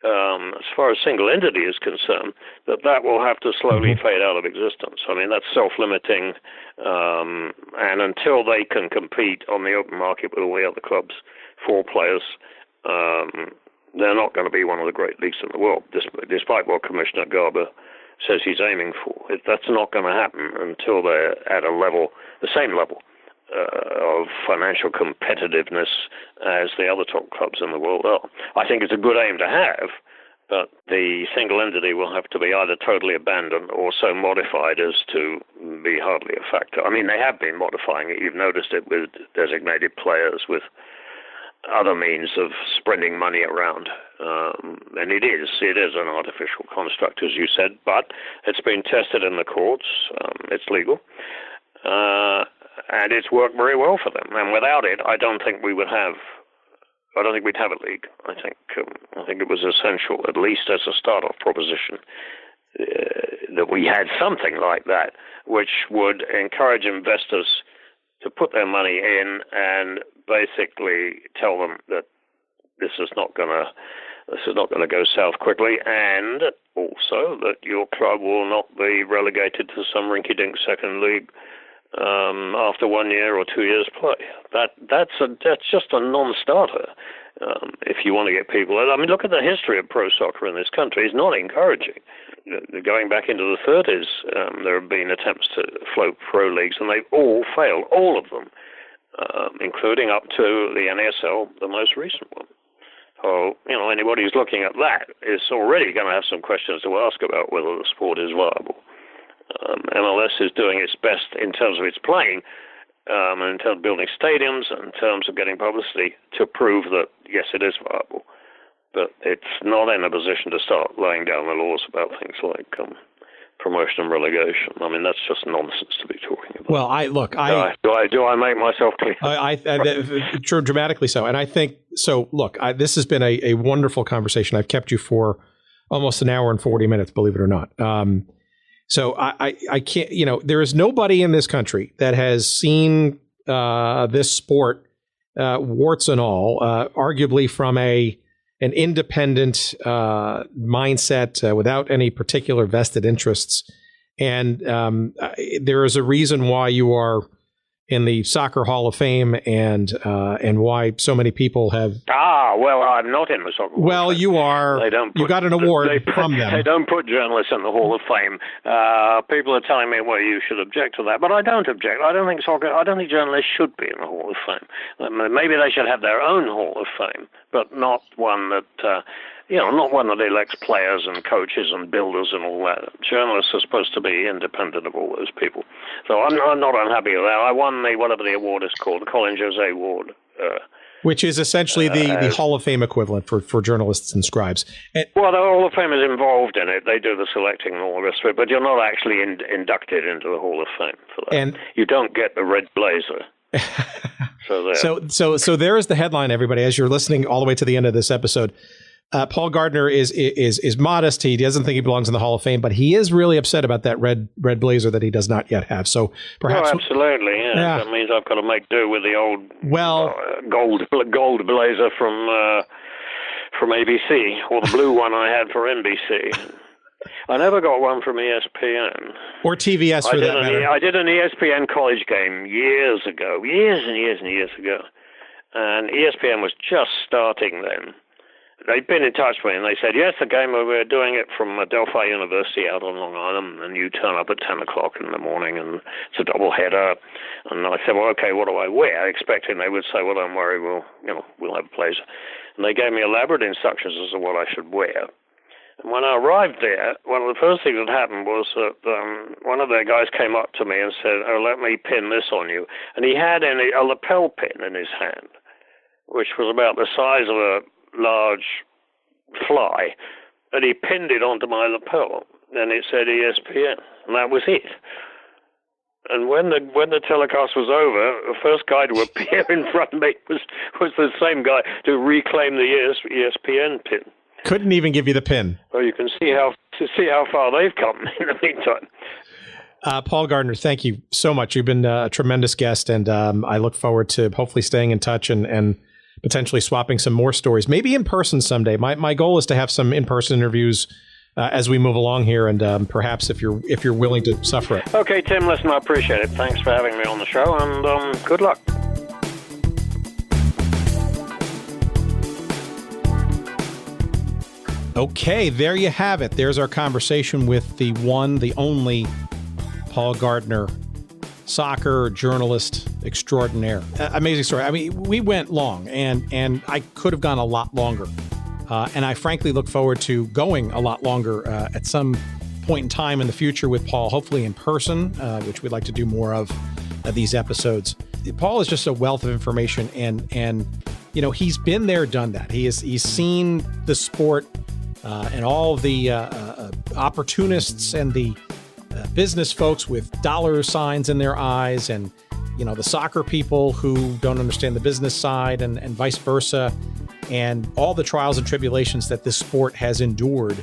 as far as single entity is concerned, that will have to slowly fade out of existence. I mean, that's self-limiting, and until they can compete on the open market with all the other clubs for players, they're not going to be one of the great leagues in the world, despite what Commissioner Garber says he's aiming for. That's not going to happen until they're at the same level of financial competitiveness as the other top clubs in the world are. I think it's a good aim to have, but the single entity will have to be either totally abandoned or so modified as to be hardly a factor. I mean, they have been modifying it. You've noticed it with designated players, with other means of spreading money around. And it is an artificial construct, as you said, but it's been tested in the courts. It's legal. And it's worked very well for them. And without it, I don't think we'd have a league. I think it was essential, at least as a start-off proposition, that we had something like that, which would encourage investors to put their money in and basically tell them that this is not going to go south quickly, and also that your club will not be relegated to some rinky-dink second league after 1 year or 2 years play. That's just a non-starter. If you want to get people, I mean, look at the history of pro soccer in this country. It's not encouraging. Going back into the 30s, there have been attempts to float pro leagues, and they've all failed, all of them, including up to the NASL, the most recent one. So, anybody who's looking at that is already going to have some questions to ask about whether the sport is viable. MLS is doing its best in terms of its playing, in terms of building stadiums, and in terms of getting publicity to prove that, yes, it is viable. But it's not in a position to start laying down the laws about things like promotion and relegation. I mean, that's just nonsense to be talking about. Well, do I make myself clear? Dramatically so. And I think so. Look, this has been a wonderful conversation. I've kept you for almost an hour and 40 minutes, believe it or not. So I can't. There is nobody in this country that has seen this sport, warts and all, arguably from an independent mindset without any particular vested interests. And there is a reason why you are in the Soccer Hall of Fame and why so many people have. Well, I'm not in the Soccer Hall of Fame. You are. You got an award from them. They don't put journalists in the Hall of Fame. People are telling me, well, you should object to that, but I don't object. I don't think journalists should be in the Hall of Fame. Maybe they should have their own Hall of Fame, but not one that. Not one that elects players and coaches and builders and all that. Journalists are supposed to be independent of all those people. So I'm not unhappy with that. I won whatever the award is called, the Colin Jose Award. Which is essentially the Hall of Fame equivalent for journalists and scribes. Well, the Hall of Fame is involved in it. They do the selecting and all the rest of it, but you're not actually inducted into the Hall of Fame for that. And you don't get the red blazer. So there is the headline, everybody, as you're listening all the way to the end of this episode. Paul Gardner is modest. He doesn't think he belongs in the Hall of Fame, but he is really upset about that red blazer that he does not yet have. So perhaps, absolutely, yeah. That means I've got to make do with the old gold blazer from ABC, or the blue one I had for NBC. I never got one from ESPN or TVS for that matter. I did an ESPN college game years and years ago, and ESPN was just starting then. They'd been in touch with me, and they said, yes, the game, we're doing it from Delphi University out on Long Island, and you turn up at 10 o'clock in the morning, and it's a double-header. And I said, well, okay, what do I wear? Expecting they would say, well, don't worry, we'll have a blazer. And they gave me elaborate instructions as to what I should wear. And when I arrived there, one of the first things that happened was that one of their guys came up to me and said, oh, let me pin this on you. And he had a lapel pin in his hand, which was about the size of a large fly, and he pinned it onto my lapel, and it said ESPN, and that was it. And when the telecast was over, the first guy to appear in front of me was the same guy to reclaim the ESPN pin. Couldn't even give you the pin. Well, you can see how far they've come in the meantime. Paul Gardner, thank you so much. You've been a tremendous guest, and I look forward to hopefully staying in touch and potentially swapping some more stories, maybe in person someday. My goal is to have some in-person interviews as we move along here, and perhaps if you're willing to suffer it. Okay, Tim, listen, I appreciate it. Thanks for having me on the show, and good luck. Okay, there you have it. There's our conversation with the one, the only Paul Gardner, soccer journalist extraordinaire. Amazing story. I mean, we went long, and I could have gone a lot longer. And I frankly look forward to going a lot longer at some point in time in the future with Paul, hopefully in person, which we'd like to do more of these episodes. Paul is just a wealth of information, and he's been there, done that. He's seen the sport and all the opportunists and the business folks with dollar signs in their eyes, and the soccer people who don't understand the business side, and vice versa, and all the trials and tribulations that this sport has endured,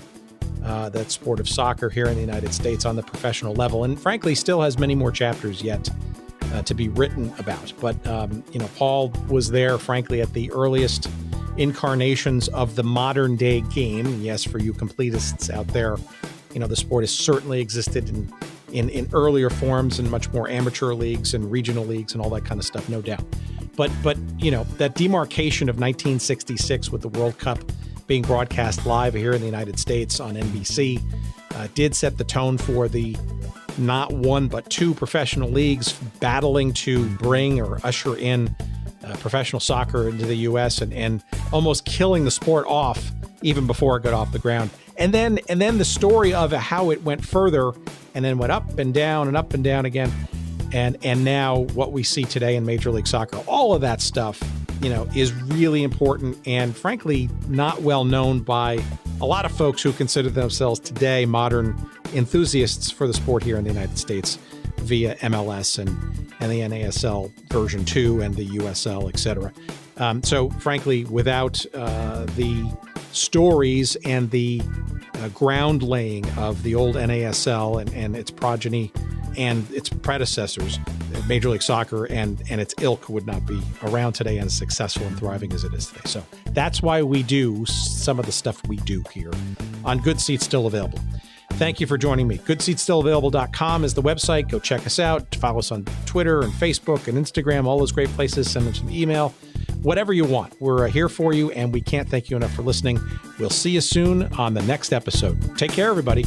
that sport of soccer here in the United States on the professional level, and frankly still has many more chapters yet to be written about. But Paul was there, frankly, at the earliest incarnations of the modern day game. Yes, for you completists out there, the sport has certainly existed in earlier forms and much more amateur leagues and regional leagues and all that kind of stuff, no doubt. But that demarcation of 1966 with the World Cup being broadcast live here in the United States on NBC did set the tone for the not one but two professional leagues battling to bring or usher in professional soccer into the U.S. and almost killing the sport off even before it got off the ground. And then the story of how it went further and then went up and down again. And now what we see today in Major League Soccer, all of that stuff, is really important and frankly not well known by a lot of folks who consider themselves today modern enthusiasts for the sport here in the United States via MLS and the NASL version 2 and the USL, etc. So frankly, without the stories and the ground laying of the old NASL and its progeny and its predecessors, Major League Soccer and its ilk would not be around today and as successful and thriving as it is today. So that's why we do some of the stuff we do here on Good Seats Still Available. Thank you for joining me. GoodSeatsStillAvailable.com is the website. Go check us out. Follow us on Twitter and Facebook and Instagram, all those great places. Send us an email. Whatever you want. We're here for you, and we can't thank you enough for listening. We'll see you soon on the next episode. Take care, everybody.